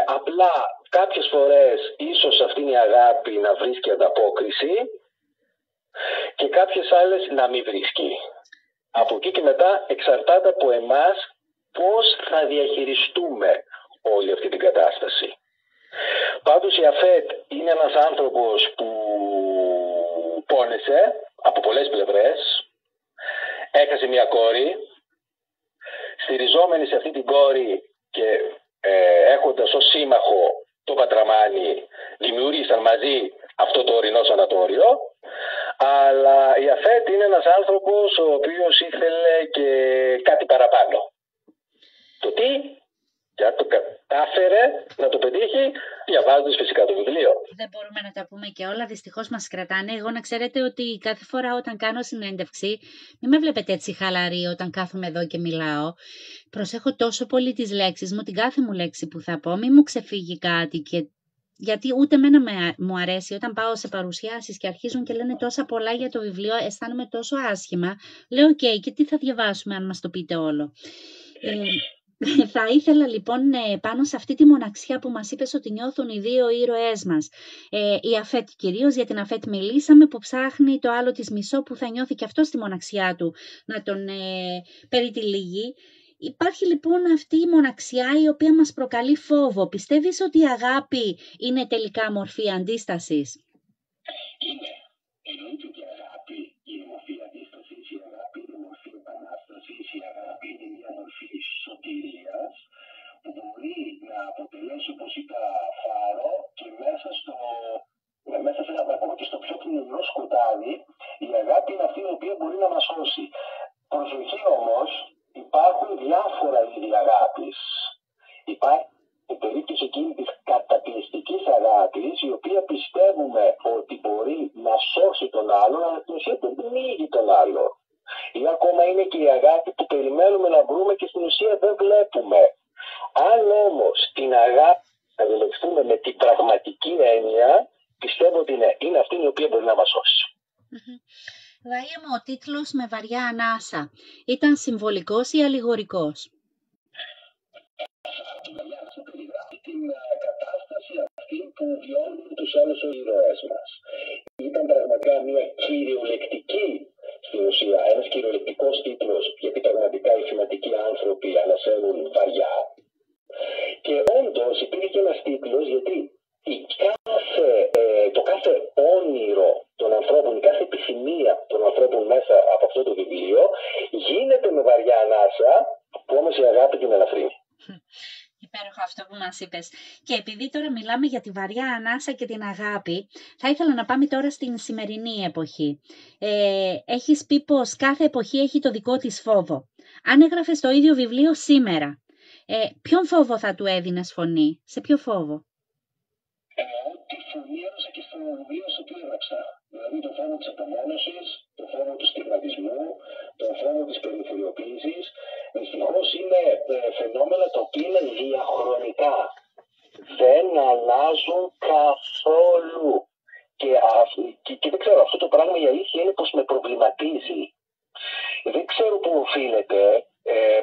Απλά κάποιες φορές ίσως αυτή η αγάπη να βρίσκει ανταπόκριση και κάποιες άλλες να μην βρίσκει. Από εκεί και μετά εξαρτάται από εμάς πώς θα διαχειριστούμε όλη αυτή την κατάσταση. Πάντως η Αφέτ είναι ένας άνθρωπος που πόνεσε από πολλές πλευρές, έχασε μια κόρη, στηριζόμενη σε αυτή την κόρη και έχοντας ως σύμμαχο τον Πατραμάνη, δημιούργησαν μαζί αυτό το ορεινό σανατόριο, αλλά η Αφέτ είναι ένας άνθρωπος ο οποίος ήθελε και κάτι παραπάνω. Το τι, και αν το κατάφερε να το πετύχει, διαβάζοντας φυσικά το βιβλίο. Δεν μπορούμε να τα πούμε και όλα, δυστυχώς μας κρατάνε. Εγώ να ξέρετε ότι κάθε φορά όταν κάνω συνέντευξη, μην με βλέπετε έτσι χαλαρή όταν κάθομαι εδώ και μιλάω. Προσέχω τόσο πολύ τις λέξεις μου, την κάθε μου λέξη που θα πω, μην μου ξεφύγει κάτι γιατί ούτε εμένα μου αρέσει όταν πάω σε παρουσιάσεις και αρχίζουν και λένε τόσα πολλά για το βιβλίο, αισθάνομαι τόσο άσχημα. Λέω «οκ, και τι θα διαβάσουμε αν μας το πείτε όλο». Θα ήθελα λοιπόν πάνω σε αυτή τη μοναξιά που μας είπες ότι νιώθουν οι δύο ήρωές μας. Η Αφέτ κυρίως, για την Αφέτ μιλήσαμε, που ψάχνει το άλλο της μισό που θα νιώθει και αυτό στη μοναξιά του να τον περιτυλίγει. Υπάρχει λοιπόν αυτή η μοναξιά η οποία μας προκαλεί φόβο. Πιστεύεις ότι η αγάπη είναι τελικά μορφή αντίστασης? Είναι. Εννοείται ότι η αγάπη είναι μορφή αντίστασης, η αγάπη είναι μορφή επανάστασης, η αγάπη είναι μια μορφή σωτηρίας που μπορεί να αποτελέσει, όπως είπα, φάρο και μέσα σε ένα ακόμα και στο πιο κοινωνικό σκοτάδι, η αγάπη είναι αυτή η οποία μπορεί να μας σώσει. Προσοχή όμως, υπάρχουν διάφορα είδη αγάπης. Υπάρχει η περίπτωση εκείνη της καταπιεστικής αγάπης, η οποία πιστεύουμε ότι μπορεί να σώσει τον άλλον, αλλά στην ουσία δεν πνίγει τον άλλον. Ή ακόμα είναι και η αγάπη που περιμένουμε να βρούμε και στην ουσία δεν βλέπουμε. Αν όμως την αγάπη αντιληφθούμε με την πραγματική έννοια, πιστεύω ότι είναι αυτή η οποία μπορεί να μας σώσει. Βάια μου, ο τίτλος «Με βαριά ανάσα» ήταν συμβολικός ή αλληγορικός? Η βαριά ανάσα περιγράφει την κατάσταση αυτή που βιώνουν τους άλλους οι ήρωές μας. Ήταν πραγματικά μια κυριολεκτική, στην ουσία, ένας κυριολεκτικός τίτλος, γιατί πραγματικά οι θυματικοί άνθρωποι ανασένουν βαριά. Και όντως υπήρχε ένας τίτλος, γιατί το κάθε όνειρο των ανθρώπων, η κάθε επιθυμία των ανθρώπων μέσα από αυτό το βιβλίο γίνεται με βαριά ανάσα, που όμως η αγάπη την ελαφρύνει. Υπέροχο αυτό που μας είπες. Και επειδή τώρα μιλάμε για τη βαριά ανάσα και την αγάπη, θα ήθελα να πάμε τώρα στην σημερινή εποχή. Έχεις πει πως κάθε εποχή έχει το δικό της φόβο. Αν έγραφες το ίδιο βιβλίο σήμερα, ποιον φόβο θα του έδινες φωνή? Σε ποιο φόβο? Ό,τι φωνή έδωσα και στο βιβλίο στο οποίο έγραψα. Δηλαδή το φόβο της απομόνωσης, το φόβο του στιγματισμού, το φόβο της περιθωριοποίησης. Δυστυχώς είναι φαινόμενα τα οποία είναι διαχρονικά. Δεν αλλάζουν καθόλου. Και δεν ξέρω, αυτό το πράγμα η αλήθεια είναι πως με προβληματίζει. Δεν ξέρω πού οφείλεται,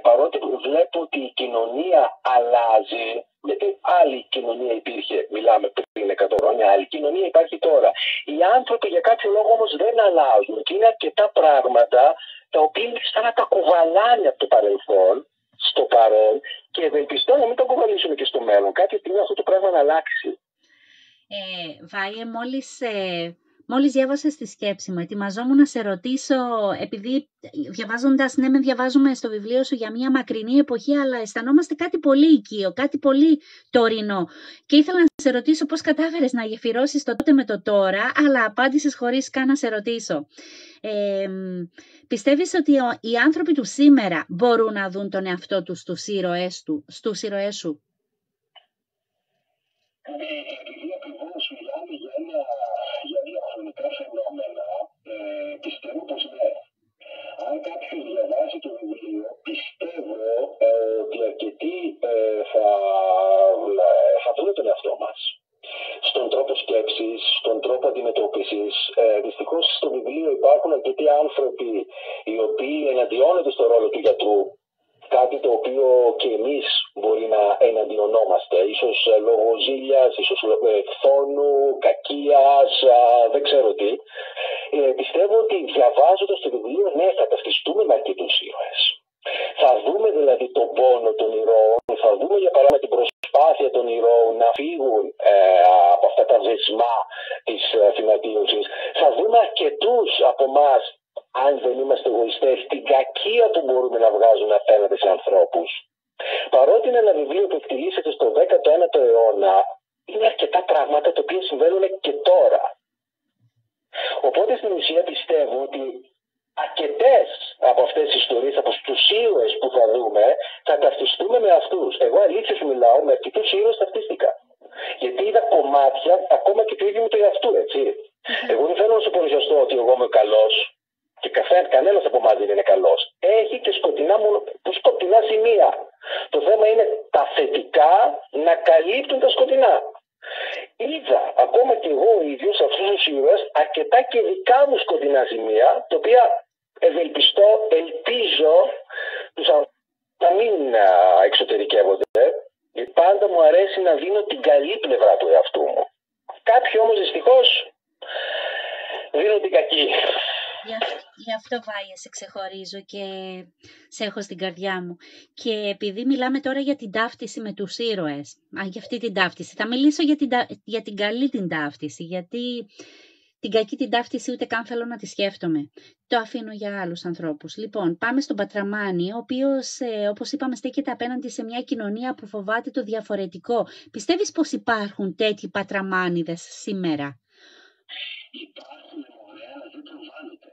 παρότι βλέπω ότι η κοινωνία αλλάζει, γιατί άλλη κοινωνία υπήρχε, μιλάμε πριν 100 χρόνια, άλλη κοινωνία υπάρχει τώρα. Οι άνθρωποι για κάποιο λόγο όμως δεν αλλάζουν και είναι αρκετά πράγματα τα οποία είναι σαν να τα κουβαλάνε από το παρελθόν στο παρόν και ευελπιστώ να μην τα κουβαλήσουμε και στο μέλλον. Κάποια στιγμή αυτό το πράγμα να αλλάξει. Βάιε, μόλις διάβασες τη σκέψη μου, ετοιμαζόμουν να σε ρωτήσω, επειδή διαβάζοντας, ναι, διαβάζουμε στο βιβλίο σου για μια μακρινή εποχή, αλλά αισθανόμαστε κάτι πολύ οικείο, κάτι πολύ τωρινό. Και ήθελα να σε ρωτήσω πώς κατάφερες να γεφυρώσεις το τότε με το τώρα, αλλά απάντησες χωρίς καν να σε ρωτήσω. Πιστεύεις ότι οι άνθρωποι του σήμερα μπορούν να δουν τον εαυτό τους στους ήρωές σου? Επειδή ακριβώς μιλάμε για διαχρονικά φαινόμενα, πιστεύω πως ναι. Αν κάποιος διαβάσει το βιβλίο, πιστεύω ότι αρκετοί θα δουν τον εαυτό μας. Στον τρόπο σκέψης, στον τρόπο αντιμετώπισης. Δυστυχώς στο βιβλίο υπάρχουν αρκετοί άνθρωποι οι οποίοι εναντιώνονται στο ρόλο του γιατρού. Κάτι το οποίο και εμείς μπορεί να εναντιονόμαστε. Ίσως λόγω ζήλιας, ίσως λόγω φθόνου, κακίας, δεν ξέρω τι. Πιστεύω ότι διαβάζοντας το βιβλίο, ναι, θα ταυτιστούμε με αρκετούς ήρωες. Θα δούμε δηλαδή τον πόνο των ηρώων, θα δούμε για παράδειγμα την προσπάθεια των ηρώων να φύγουν από αυτά τα δεσμά της θυματίωσης. Θα δούμε αρκετούς από εμάς, αν δεν είμαστε εγωιστές, την κακία που μπορούμε να βγάζουμε απέναντι σε ανθρώπους. Παρότι είναι ένα βιβλίο που εκτιλήσεται στο 19ο αιώνα, είναι αρκετά πράγματα τα οποία συμβαίνουν και τώρα. Οπότε στην ουσία πιστεύω ότι αρκετές από αυτές τις ιστορίες, από τους ήρωες που θα δούμε, θα ταυτιστούμε με αυτούς. Εγώ αλήθεια σου μιλάω, με αρκετούς ήρωες ταυτίστηκα. Γιατί είδα κομμάτια ακόμα και του ίδιου του εαυτού, έτσι. Εγώ δεν θέλω να σου παρουσιαστώ ότι εγώ είμαι καλός και κανένας από εμάς δεν είναι καλός. Έχει και σκοτεινά σημεία. Το θέμα είναι τα θετικά να καλύπτουν τα σκοτεινά. Είδα ακόμα και εγώ ο ίδιος αυτούς τους ήρωες αρκετά και δικά μου σκοτεινά σημεία, τα οποία ελπίζω τους να μην εξωτερικεύονται. Πάντα μου αρέσει να δίνω την καλή πλευρά του εαυτού μου. Κάποιοι όμως δυστυχώς δίνουν την κακή. Γι' αυτό, Βάια, σε ξεχωρίζω και σε έχω στην καρδιά μου. Και επειδή μιλάμε τώρα για την ταύτιση με τους ήρωες, για αυτή την ταύτιση, θα μιλήσω για την καλή την ταύτιση, γιατί την κακή την ταύτιση ούτε καν θέλω να τη σκέφτομαι. Το αφήνω για άλλους ανθρώπους. Λοιπόν, πάμε στον Πατραμάνη, ο οποίος, όπως είπαμε, στέκεται απέναντι σε μια κοινωνία που φοβάται το διαφορετικό. Πιστεύεις πως υπάρχουν τέτοιοι Πατραμάνιδες σήμερα? Υπάρχουν, ωραία, αλλά δεν προβάλλονται.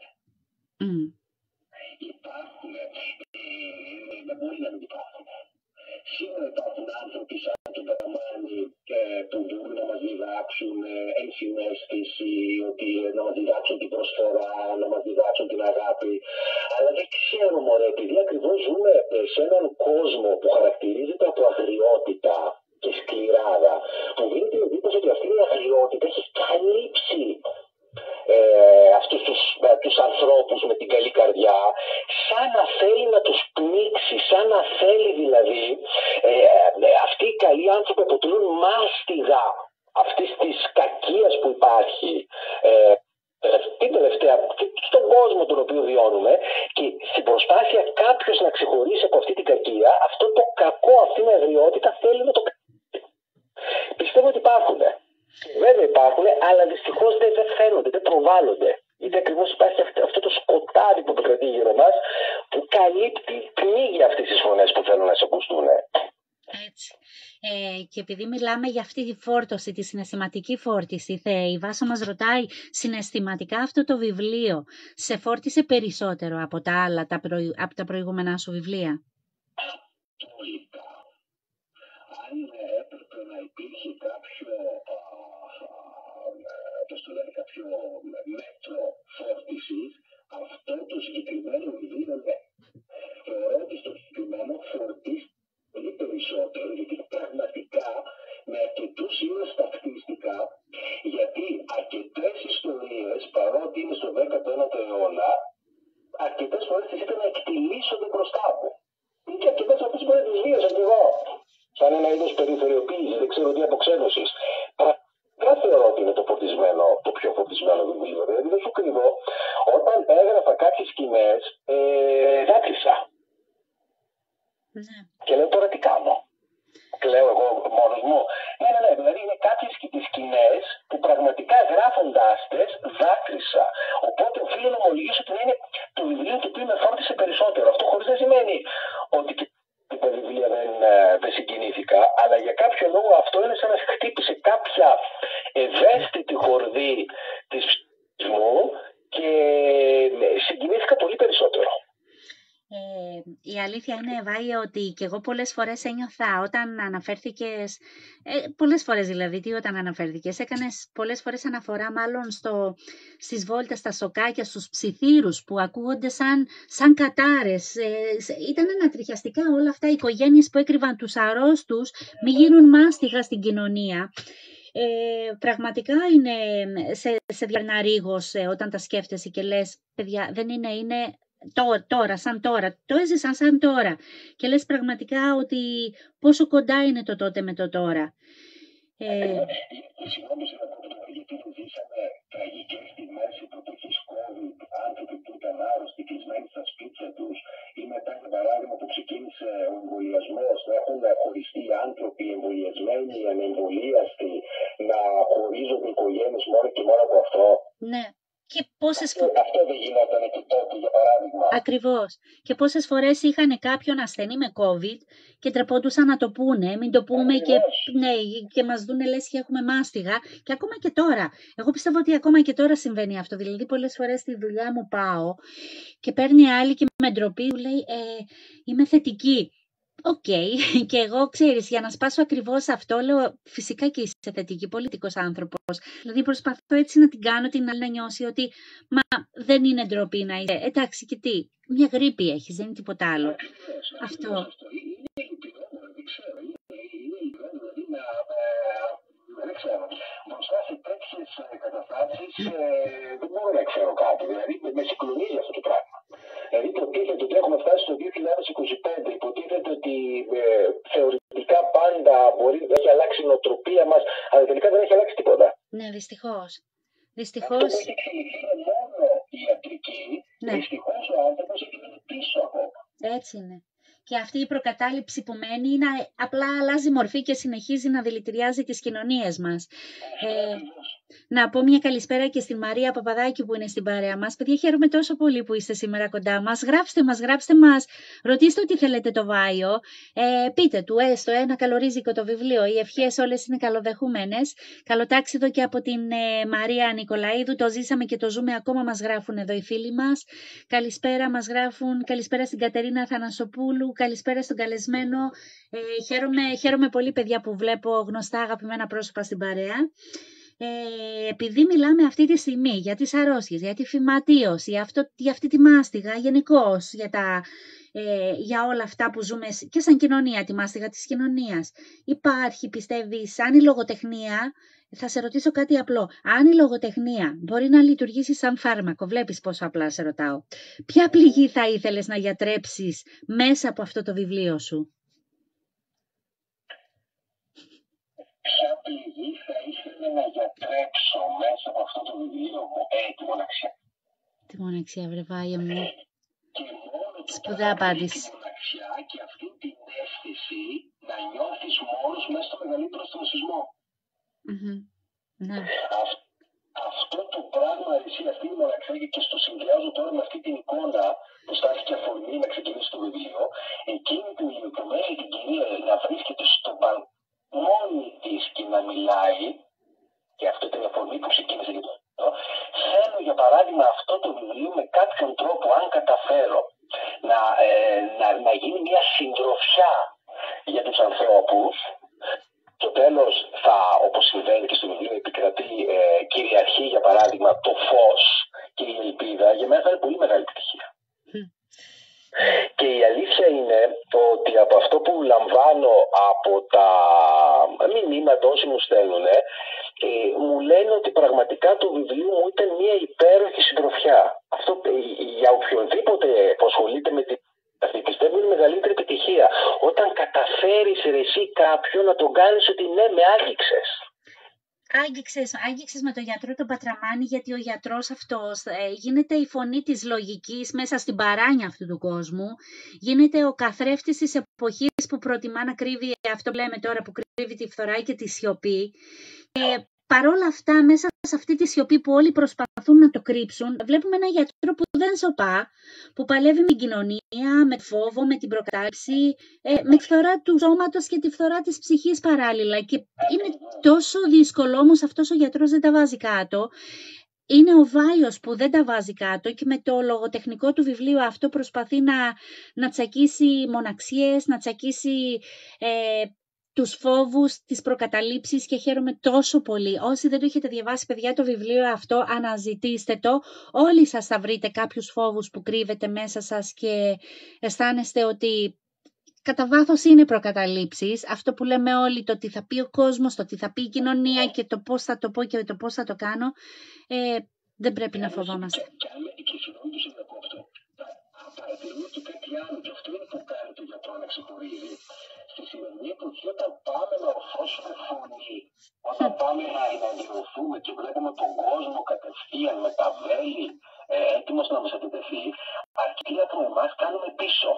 Υπάρχουν, δεν μπορεί να μην υπάρχουν. Σίγουρα υπάρχουν άνθρωποι σαν τον Πατραμάνη που μπορούν να μας διδάξουν ενσυναίσθηση, ότι να μας διδάξουν την προσφορά, να μας διδάξουν την αγάπη. Αλλά δεν ξέρω, μωρέ, επειδή ακριβώς ζούμε σε έναν κόσμο που χαρακτηρίζεται από αγριότητα και σκληράδα, που δίνει την εντύπωση ότι αυτή η αγριότητα έχει καλύψει αυτούς τους ανθρώπους με την καλή καρδιά, σαν να θέλει να τους πνίξει, σαν να θέλει δηλαδή αυτοί οι καλοί άνθρωποι αποτελούν μάστιγα αυτής της κακίας που υπάρχει την τελευταία, στον κόσμο τον οποίο βιώνουμε, και στην προσπάθεια κάποιος να ξεχωρίσει από αυτή την κακία, αυτό το κακό, αυτή την αγριότητα θέλει να το κάνει. Πιστεύω ότι υπάρχουν. Βέβαια υπάρχουν, αλλά δυστυχώς δεν φαίνονται, δεν προβάλλονται. Γιατί ακριβώς υπάρχει αυτό το σκοτάδι που επικρατεί γύρω μας, που καλύπτει, πνίγει αυτές τις φωνές που θέλουν να σε ακουστούν. Έτσι. Και επειδή μιλάμε για αυτή τη φόρτωση, τη συναισθηματική φόρτιση, η Βάσο μας ρωτάει, συναισθηματικά αυτό το βιβλίο σε φόρτισε περισσότερο από τα άλλα, από τα προηγούμενα σου βιβλία? Απόλυτα. Αν έπρεπε να υπήρχε κάποιο μέτρο φόρτισης, αυτό το συγκεκριμένο βιβλίο ναι. Θεωρώ ότι στο συγκεκριμένο φορτίζει πολύ περισσότερο, γιατί πραγματικά με αρκετούς ήρωες ταυτίστηκα, γιατί αρκετές ιστορίες, παρότι είναι στο 19ο αιώνα, αρκετές φορές τις είδα να εκτιλήσονται μπροστά μου. Ή και αρκετές αυτές φορές τις βίασα κι εγώ. Σαν ένα είδος περιθωριοποίησης, δεν ξέρω τι, αποξένωσης. Δεν θεωρώ ότι είναι το πιο φορτισμένο βιβλίο. Δηλαδή δεν σου κρύβω, όταν έγραφα κάποιες σκηνές, δάκρυσα. Ναι. Και λέω τώρα τι κάνω. Κλαίω εγώ μόνος μου. Ναι. Δηλαδή είναι κάποιες σκηνές που πραγματικά γράφοντάς τες δάκρυσα. Οπότε οφείλω να ομολογήσω ότι είναι το βιβλίο το οποίο με φόρτισε περισσότερο. Αυτό χωρίς να σημαίνει ότι τα βιβλία δεν συγκινήθηκα, αλλά για κάποιο λόγο αυτό είναι σαν να χτύπησε κάποια ευαίσθητη χορδή της ψυχής μου και συγκινήθηκα πολύ περισσότερο. Η αλήθεια είναι, Βάια, ότι και εγώ πολλές φορές ένιωθα όταν αναφέρθηκες, πολλές φορές δηλαδή, όταν αναφέρθηκες, έκανες πολλές φορές αναφορά μάλλον στις βόλτες, στα σοκάκια, στους ψιθύρους που ακούγονται σαν κατάρες. Ήταν ανατριχιαστικά όλα αυτά, οι οικογένειες που έκρυβαν τους αρρώστους μη γίνουν μάστιγα στην κοινωνία. Πραγματικά είναι σε διαρνά ρίγος όταν τα σκέφτεσαι και λες, παιδιά, δεν είναι σαν τώρα, το έζησαν σαν τώρα και λες πραγματικά ότι πόσο κοντά είναι το τότε με το τώρα. Συγγνώμη σε ένα λεπτό, γιατί δεν ζήσαμε τραγικές στιγμές εποχής COVID, άνθρωποι που ήταν άρρωστοι, κλεισμένοι στα σπίτια τους, ή μετά, για παράδειγμα, που ξεκίνησε ο εμβολιασμός, να έχουν χωριστεί άνθρωποι εμβολιασμένοι, ανεμβολίαστοι, να χωρίζονται οικογένειες μόνο και μόνο από αυτό. Ναι. Και αυτό δεν γινόταν και τότε, για παράδειγμα. Ακριβώς. Και πόσες φορές είχαν κάποιον ασθενή με COVID και τρεπόντουσαν να το πούνε, μην το πούμε και μας δούνε λες και έχουμε μάστιγα. Και ακόμα και τώρα. Εγώ πιστεύω ότι ακόμα και τώρα συμβαίνει αυτό. Δηλαδή πολλές φορές στη δουλειά μου πάω και παίρνει άλλη και με ντροπή μου λέει είμαι θετική. Οκ. Και εγώ, ξέρεις, για να σπάσω ακριβώς αυτό, λέω φυσικά και είσαι θετική, πολιτικός άνθρωπος. Δηλαδή προσπαθώ έτσι να την κάνω την άλλη να νιώσει ότι μα δεν είναι ντροπή να είσαι. Εντάξει, και τι, μια γρίπη έχεις, δεν είναι τίποτα άλλο. Αυτό. Είναι λυπηρό, δεν ξέρω. Είναι λυπηρό, δηλαδή δεν ξέρω. Μπροστά σε τέτοιες καταστάσεις δεν μπορώ να ξέρω κάτι. Δηλαδή με συγκλονίζει αυτό το πράγμα. Δηλαδή υποτίθεται ότι έχουμε φτάσει στο 2025, υποτίθεται ότι θεωρητικά πάντα μπορεί να έχει αλλάξει η νοοτροπία μας, αλλά τελικά δεν έχει αλλάξει τίποτα. Ναι, δυστυχώς. Αυτό που έχει εξελιχθεί είναι μόνο η ιατρική, Ναι. δυστυχώς ο άνθρωπος έχει μείνει πίσω ακόμα. Έτσι είναι. Και αυτή η προκατάληψη που μένει είναι απλά αλλάζει μορφή και συνεχίζει να δηλητηριάζει τις κοινωνίες μας. Να πω μια καλησπέρα και στην Μαρία Παπαδάκη που είναι στην παρέα μας. Παιδιά, χαίρομαι τόσο πολύ που είστε σήμερα κοντά μας. Γράψτε μας, ρωτήστε ό,τι θέλετε το Βάιο. Πείτε του έστω ένα καλορίζικο το βιβλίο. Οι ευχές όλες είναι καλοδεχούμενες. Καλοτάξιδο και από την Μαρία Νικολαίδου. Το ζήσαμε και το ζούμε ακόμα, μας γράφουν εδώ οι φίλοι μας. Καλησπέρα μας γράφουν. Καλησπέρα στην Κατερίνα Θανασοπούλου. Καλησπέρα στον καλεσμένο. Χαίρομαι πολύ, παιδιά, που βλέπω γνωστά αγαπημένα πρόσωπα στην παρέα. Επειδή μιλάμε αυτή τη στιγμή για τις αρρώστιες, για τη φυματίωση, για αυτή τη μάστιγα γενικώς, για όλα αυτά που ζούμε και σαν κοινωνία, τη μάστιγα της κοινωνίας. Υπάρχει, πιστεύεις, αν η λογοτεχνία, θα σε ρωτήσω κάτι απλό, αν η λογοτεχνία μπορεί να λειτουργήσει σαν φάρμακο, βλέπεις πόσο απλά σε ρωτάω, ποια πληγή θα ήθελες να γιατρέψεις μέσα από αυτό το βιβλίο σου? Ποια πληγή θα ήθελα να γιατρέψω μέσα από αυτό το βιβλίο μου? Τη μοναξιά. Τη μοναξιά, βρε Βάια μου. Και μόνο Σπουδαία απάντηση. Τη μοναξιά και αυτή την αίσθηση να νιώθεις μόνος μέσα στο μεγαλύτερο στρεσισμό. Ναι. Αυτό το πράγμα, εσύ, αυτή η μοναξιά, και στο συνδυάζω τώρα με αυτή την εικόνα που στάθηκε αφορμή να ξεκινήσει το βιβλίο, εκείνη την ηλικιωμένη την κυρία να βρίσκεται στο μόνη της και να μιλάει, και αυτό ήταν η αφορμή που ξεκίνησε για το βιβλίο. Θέλω, για παράδειγμα, αυτό το βιβλίο με κάποιον τρόπο, αν καταφέρω, να γίνει μια συντροφιά για τους ανθρώπους. Στο τέλος, όπως συμβαίνει και στο βιβλίο, επικρατεί κυριαρχεί, για παράδειγμα, το φως και η ελπίδα. Για μένα θα είναι πολύ μεγάλη επιτυχία. Και η αλήθεια είναι ότι από αυτό που λαμβάνω από τα μηνύματα όσοι μου στέλνουν, μου λένε ότι πραγματικά το βιβλίο μου ήταν μια υπέροχη συντροφιά. Αυτό για οποιονδήποτε που ασχολείται με αυτή, πιστεύω είναι η μεγαλύτερη επιτυχία. Όταν καταφέρεις εσύ κάποιον να τον κάνεις ότι ναι, με άγγιξες. Άγγιξες με τον γιατρό τον Πατραμάνη, γιατί ο γιατρός αυτός γίνεται η φωνή της λογικής μέσα στην παράνοια αυτού του κόσμου. Γίνεται ο καθρέφτης της εποχής που προτιμά να κρύβει αυτό που λέμε τώρα, που κρύβει τη φθορά και τη σιωπή. Παρόλα αυτά, μέσα σε αυτή τη σιωπή που όλοι προσπαθούν να το κρύψουν, βλέπουμε ένα γιατρό που δεν σωπά, που παλεύει με την κοινωνία, με φόβο, με την προκατάληψη, με τη φθορά του σώματος και τη φθορά της ψυχής παράλληλα. Και είναι τόσο δύσκολο, όμως αυτός ο γιατρός δεν τα βάζει κάτω. Είναι ο Βάιος που δεν τα βάζει κάτω και με το λογοτεχνικό του βιβλίο αυτό προσπαθεί να τσακίσει μοναξίες, να τσακίσει τους φόβους, τις προκαταλήψεις, και χαίρομαι τόσο πολύ. Όσοι δεν το έχετε διαβάσει, παιδιά, το βιβλίο αυτό, αναζητήστε το. Όλοι σας θα βρείτε κάποιους φόβους που κρύβετε μέσα σας και αισθάνεστε ότι κατά βάθος είναι προκαταλήψεις. Αυτό που λέμε όλοι, το τι θα πει ο κόσμος, το τι θα πει η κοινωνία και το πώς θα το πω και το πώς θα το κάνω, δεν πρέπει να φοβόμαστε. Παρατηρούμε και κάτι άλλο, και αυτό είναι που κάνει το γιατρό να ξεχωρίζει. Στη σημερινή εποχή, όταν πάμε να ορθώσουμε φωνή, όταν πάμε να εναντιωθούμε και βλέπουμε τον κόσμο κατευθείαν με τα βέλη έτοιμος να μας επιτεθεί, αρκετοί από εμάς κάνουμε πίσω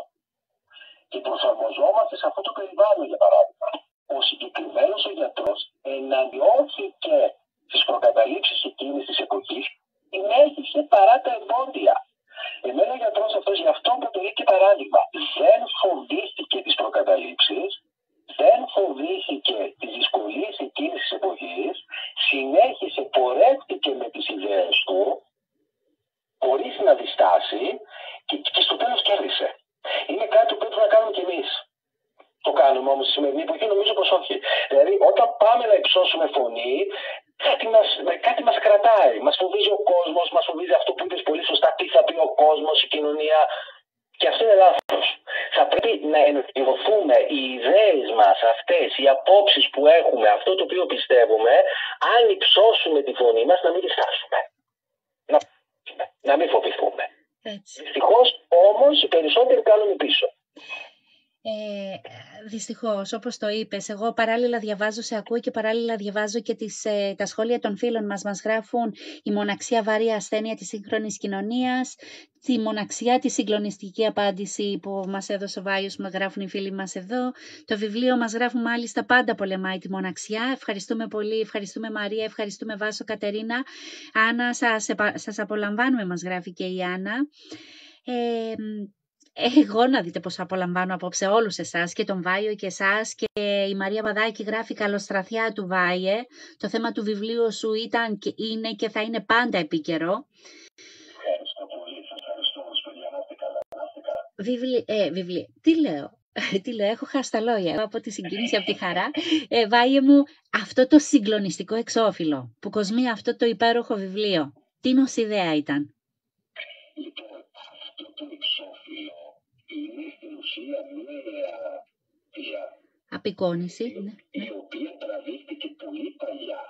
και προσαρμοζόμαστε σε αυτό το περιβάλλον, για παράδειγμα. Ο συγκεκριμένος ο γιατρός εναντιώθηκε στις προκαταλήψεις εκείνης της εποχής, συνέχισε παρά τα εμπόδια. Εμένα ο γιατρός αυτός, γι' αυτό αποτελεί και παράδειγμα. Δεν φοβήθηκε τις προκαταλήψεις, δεν φοβήθηκε τις δυσκολίες εκείνης της εποχής, συνέχισε, πορεύτηκε με τις ιδέες του, χωρίς να διστάσει, και στο τέλος κέρδισε. Είναι κάτι που πρέπει να κάνουμε κι εμείς. χρησιμοποιούμε όμως στη σημερινή εποχή? Νομίζω πως όχι. Δηλαδή, όταν πάμε να υψώσουμε φωνή, κάτι μας κρατάει. Μας φοβίζει ο κόσμος, μας φοβίζει αυτό που είπες πολύ σωστά, τι θα πει ο κόσμος, η κοινωνία. Και αυτό είναι λάθος. Θα πρέπει να ενεργοποιηθούμε οι ιδέες μας αυτές, οι απόψεις που έχουμε, αυτό το οποίο πιστεύουμε, αν υψώσουμε τη φωνή μας, να μην τη χάσουμε. Να μην φοβηθούμε. Δυστυχώς όμως οι περισσότεροι κάνουν πίσω. Δυστυχώς, όπως το είπες, εγώ παράλληλα διαβάζω, σε ακούω και παράλληλα διαβάζω και τα σχόλια των φίλων μας. Μας γράφουν η μοναξιά βαρύ ασθένεια της σύγχρονης κοινωνίας, τη μοναξιά, τη συγκλονιστική απάντηση που μας έδωσε ο Βάιος, που γράφουν οι φίλοι μας εδώ. Το βιβλίο μας γράφουν μάλιστα πάντα πολεμάει τη μοναξιά. Ευχαριστούμε πολύ, ευχαριστούμε Μαρία, ευχαριστούμε Βάσο, Κατερίνα. Άννα, σας απολαμβάνουμε, μας γράφει και η Άννα. Εγώ να δείτε πως απολαμβάνω απόψε όλους εσάς και τον Βάιο και εσάς, και η Μαρία Βαδάκη γράφει καλοστραθιά του Βάιε. Το θέμα του βιβλίου σου ήταν και είναι και θα είναι πάντα επίκαιρο. Ευχαριστώ πολύ, σας ευχαριστώ παιδιά, να είστε καλά. Βιβλία, τι λέω, έχω χάσει τα λόγια από τη συγκίνηση, από τη χαρά. Βάιε μου, αυτό το συγκλονιστικό εξώφυλλο που κοσμεί αυτό το υπέροχο βιβλίο, τι νοσιδέα ήταν? Λοιπόν, αυτό το εξώφυλλο είναι στην ουσία μία πια απεικόνιση, η οποία τραβήχτηκε πολύ παλιά.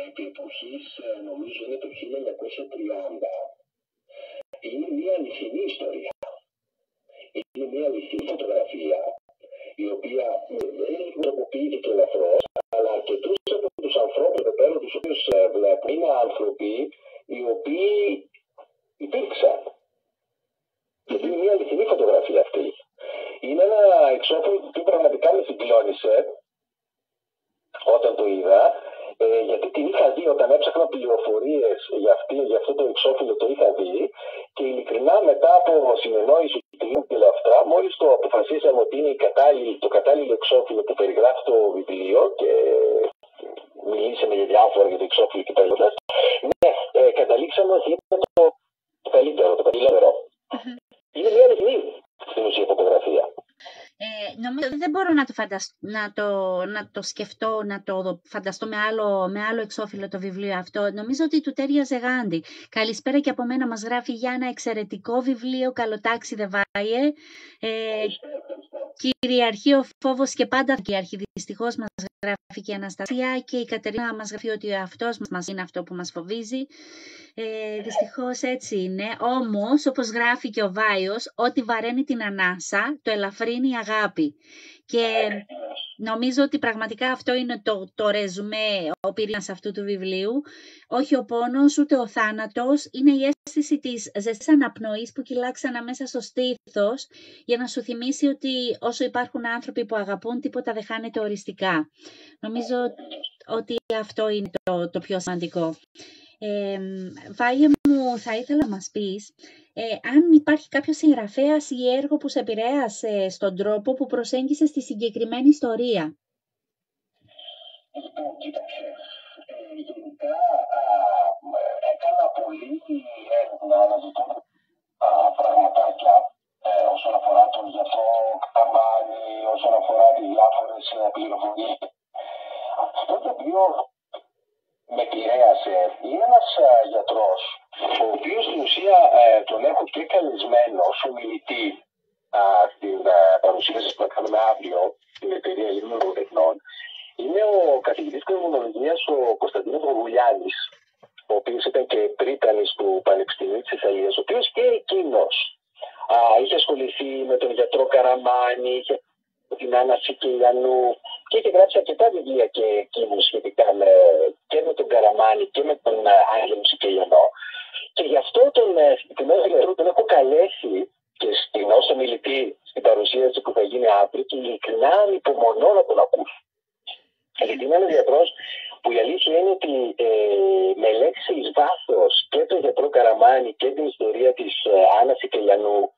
Επί εποχής, νομίζω είναι το 1930. Είναι μία αληθινή ιστορία. Είναι μία αληθινή φωτογραφία, η οποία δεν τροποποιείται και ελαφρώς, αλλά αρκετούς από τους ανθρώπους εδώ πέρα, τους οποίους βλέπω, είναι άνθρωποι οι οποίοι υπήρξαν. Γιατί είναι μια αληθινή φωτογραφία αυτή. Είναι ένα εξώφυλλο που πραγματικά με συγκλώνησε όταν το είδα, γιατί την είχα δει όταν έψαχνα πληροφορίες για αυτό το εξώφυλλο, το είχα δει, και ειλικρινά μετά από συνεννόηση και λαφτρά, μόλις το αποφασίσαμε ότι είναι το κατάλληλο εξώφυλλο που περιγράφει το βιβλίο και μιλήσαμε για διάφορα για το εξώφυλλο και τα λοιπά, καταλήξαμε ότι είναι το καλύτερο, το καταλληλότερο. Είναι μια αληθινή στην ουσία φωτογραφία. Νομίζω δεν μπορώ να το σκεφτώ, να το φανταστώ με άλλο εξώφυλλο το βιβλίο αυτό. Νομίζω ότι του τέριαζε Γάντι. Καλησπέρα και από μένα, μας γράφει για ένα εξαιρετικό βιβλίο, καλοτάξι δε Βάιε. Κυριαρχεί ο φόβος και πάντα κυριαρχεί. Δυστυχώς μας γράφει και η Αναστασία, και η Κατερίνα μας γράφει ότι αυτός μας είναι αυτό που μας φοβίζει. Δυστυχώς έτσι είναι. Όμως, όπως γράφει και ο Βάιος, ό,τι βαραίνει την ανάσα, το ελαφρύνει η αγάπη. Και νομίζω ότι πραγματικά αυτό είναι το ρεζουμέ, ο πυρήνας αυτού του βιβλίου. Όχι ο πόνος, ούτε ο θάνατος. Είναι η αίσθηση της ζεστής αναπνοής που κυλά ξανά μέσα στο στήθος, για να σου θυμίσει ότι όσο υπάρχουν άνθρωποι που αγαπούν, τίποτα δεν χάνεται οριστικά. Νομίζω ότι αυτό είναι το πιο σημαντικό. Βάιε μου, θα ήθελα να μας πεις αν υπάρχει κάποιο συγγραφέας ή έργο που σε επηρέασε στον τρόπο που προσέγγισες τη συγκεκριμένη ιστορία. Λοιπόν, κοίταξε, γενικά έκανα πολύ έρευνα, αναζητώ πραγματάκια όσον αφορά τον γιατρό Καμάνη, όσον αφορά τις διάφορες πληροφορίες. Αυτό το οποίο με επηρέασε είναι ένας γιατρός, ο οποίος στην ουσία τον έχω και καλεσμένο ως ομιλητή στην παρουσίαση που θα κάνουμε αύριο στην εταιρεία Ελλήνων Λογοτεχνών. Είναι ο καθηγητής κρiminologίας ο Κωνσταντίνος Γογουλιάνης, ο οποίος ήταν και πρίτανης του Πανεπιστημίου της Θεσσαλίας, ο οποίος και εκείνος είχε ασχοληθεί με τον γιατρό Καραμάνη, είχε την Άννα Σικελιανού και είχε γράψει αρκετά βιβλία και εκείνους σχετικά και με τον Καραμάνη και με τον Άγγελο Σικελιανό. Και γι' αυτό τον συγκεκριμένο γιατρό τον έχω καλέσει και ως ομιλητή στην παρουσίαση που θα γίνει αύριο, και ειλικρινά ανυπομονώ να τον ακούσω. Γιατί είναι ένας γιατρός που η αλήθεια είναι ότι μελέτησε εις βάθος και τον γιατρό Καραμάνη και την ιστορία της Άννας Σικελιανού,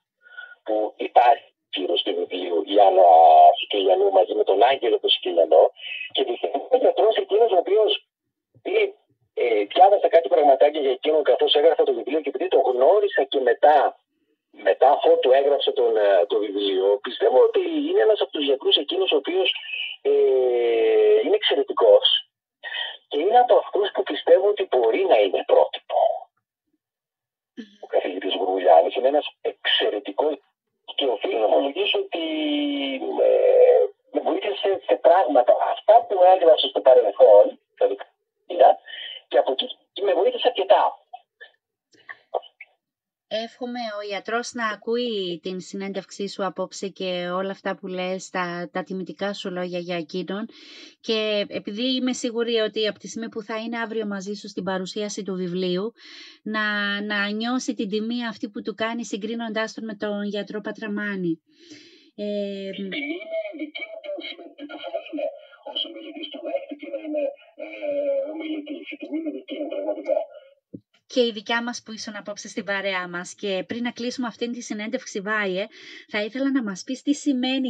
που υπάρχει γύρω στο βιβλίο η Άννα Σικελιανού μαζί με τον Άγγελο του Σικελιανό, και δυστυχώς ο γιατρός εκείνος ο οποίος διάβασα κάτι πραγματάκια για εκείνον καθώς έγραφα το βιβλίο, και επειδή το γνώρισα και μετά μετά αφού του έγραψε το βιβλίο, πιστεύω ότι είναι ένας από τους γιατρούς εκείνους ο οποίος είναι εξαιρετικός και είναι από αυτούς που πιστεύω ότι μπορεί να είναι πρότυπο. Ο καθηγητής Γουργουλιάνης είναι ένας εξαιρετικός και οφείλω να ομολογήσω ότι με βοήθησε σε πράγματα αυτά που έγραψε στο παρελθόν, και από εκεί με βοήθησε αρκετά. Εύχομαι ο ιατρός να ακούει την συνέντευξή σου απόψε και όλα αυτά που λες, τα τιμητικά σου λόγια για εκείνον. Και επειδή είμαι σίγουρη ότι από τη στιγμή που θα είναι αύριο μαζί σου στην παρουσίαση του βιβλίου, να νιώσει την τιμή αυτή που του κάνει συγκρίνοντάς τον με τον γιατρό Πατραμάνη. Η τιμή είναι δική μου που θα είναι ως ομιλητής του δέχτηκε να είναι ομιλητής. Η τιμή είναι δική μου πραγματικά. Και η δικιά μας που ήσουν απόψε στην παρέα μας. Και πριν να κλείσουμε αυτήν τη συνέντευξη, Βάιε, θα ήθελα να μας πεις τι σημαίνει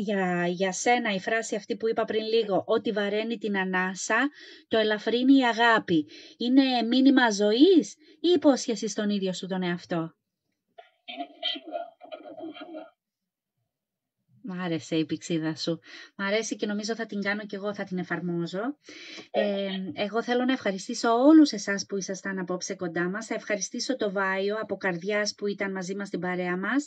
για σένα η φράση αυτή που είπα πριν λίγο, ότι βαραίνει την ανάσα, το ελαφρύνει η αγάπη. Είναι μήνυμα ζωής ή υπόσχεση στον ίδιο σου τον εαυτό? Είναι πηξίδα που πρέπει να ακολουθούμε. Μ' άρεσε η πηξίδα σου. Μ' αρέσει και νομίζω θα την κάνω και εγώ, θα την εφαρμόζω. Εγώ θέλω να ευχαριστήσω όλους εσάς που ήσασταν απόψε κοντά μας. Θα ευχαριστήσω το Βάιο από καρδιάς που ήταν μαζί μας στην παρέα μας.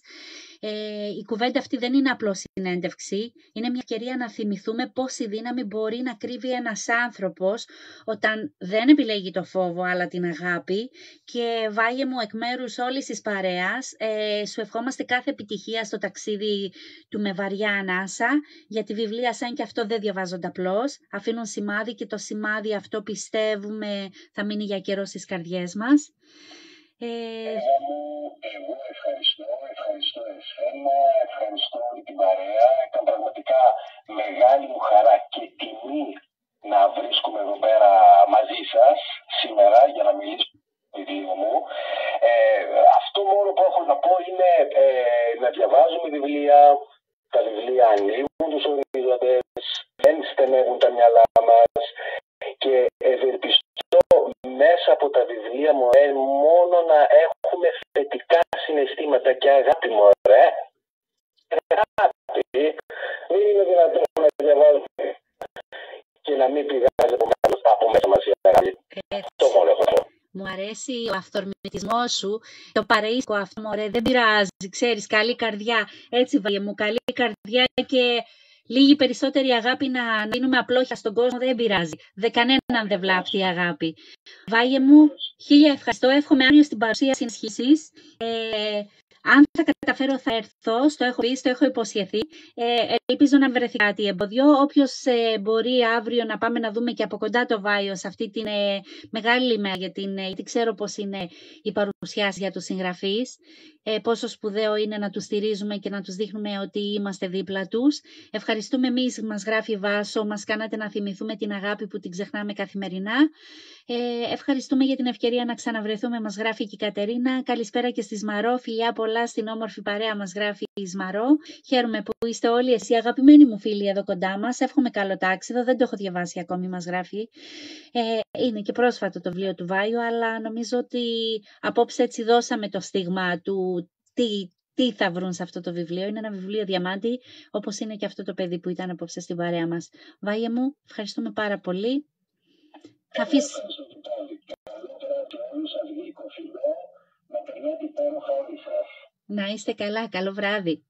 Η κουβέντα αυτή δεν είναι απλώς συνέντευξη. Είναι μια ευκαιρία να θυμηθούμε πόση δύναμη μπορεί να κρύβει ένας άνθρωπος όταν δεν επιλέγει το φόβο αλλά την αγάπη. Και Βάιε μου, εκ μέρους όλης της παρέας, σου ευχόμαστε κάθε επιτυχία στο ταξίδι του με βαριά ανάσα, γιατί βιβλία σαν και αυτό δεν διαβάζονται απλώς, αφήνουν σημάδι και το σημάδι αυτό πιστεύουμε θα μείνει για καιρό στις καρδιές μας. Εγώ ευχαριστώ εσένα, ευχαριστώ όλη την παρέα. Ήταν πραγματικά μεγάλη μου χαρά και τιμή να βρίσκομαι εδώ πέρα μαζί σας σήμερα για να μιλήσω το βιβλίο μου. Αυτό μόνο που έχω να πω είναι να διαβάζουμε βιβλία. Τα βιβλία ανοίγουν τους ορίζοντες, δεν στενεύουν τα μυαλά μας και ευελπιστώ μέσα από τα βιβλία μόνο να έχουμε θετικά συναισθήματα και αγάπη μωρέ. Αγάπη. Δεν είναι δυνατόν να διαβάζουμε και να μην πηγάζει από μέσα μας η αγάπη. Αυτό μόνο έχω πω. Μου αρέσει ο αυθορμητισμός σου, το παρεΐσκο αυτό, μωρέ, δεν πειράζει, ξέρεις, καλή καρδιά, έτσι Βάιε μου, καλή καρδιά και λίγη περισσότερη αγάπη να δίνουμε απλόχια στον κόσμο, δεν πειράζει, κανέναν δεν βλάπτει η αγάπη. Βάιε μου, χίλια ευχαριστώ, εύχομαι αύριο στην παρουσίαση ενισχύσεις. Αν θα καταφέρω θα έρθω, στο έχω πει, στο έχω υποσχεθεί. Ελπίζω να βρεθεί κάτι εμπόδιο. Όποιος μπορεί αύριο να πάμε να δούμε και από κοντά το Βάιο σε αυτή την μεγάλη ημέρα, γιατί ξέρω πώς είναι η παρουσιάση για τους συγγραφείς, πόσο σπουδαίο είναι να τους στηρίζουμε και να τους δείχνουμε ότι είμαστε δίπλα τους. Ευχαριστούμε εμείς, μας γράφει Βάσο, μας κάνατε να θυμηθούμε την αγάπη που την ξεχνάμε καθημερινά. Ευχαριστούμε για την ευκαιρία να ξαναβρεθούμε, μας γράφει και η Κατερίνα. Καλησπέρα και στη Σμαρό, φιλιά πολλά στην όμορφη παρέα, μας γράφει η Σμαρό. Χαίρομαι που είστε όλοι εσείς αγαπημένοι μου φίλοι εδώ κοντά μας. Εύχομαι καλό τάξιδο, δεν το έχω διαβάσει ακόμη, μας γράφει. Είναι και πρόσφατο το βιβλίο του Βάιου, αλλά νομίζω ότι απόψε έτσι δώσαμε το στίγμα του τι θα βρουν σε αυτό το βιβλίο. Είναι ένα βιβλίο διαμάντι, όπως είναι και αυτό το παιδί που ήταν απόψε στην παρέα μας. Βάιε μου, ευχαριστούμε πάρα πολύ. Θα αφήσω. Να είστε καλά, καλό βράδυ.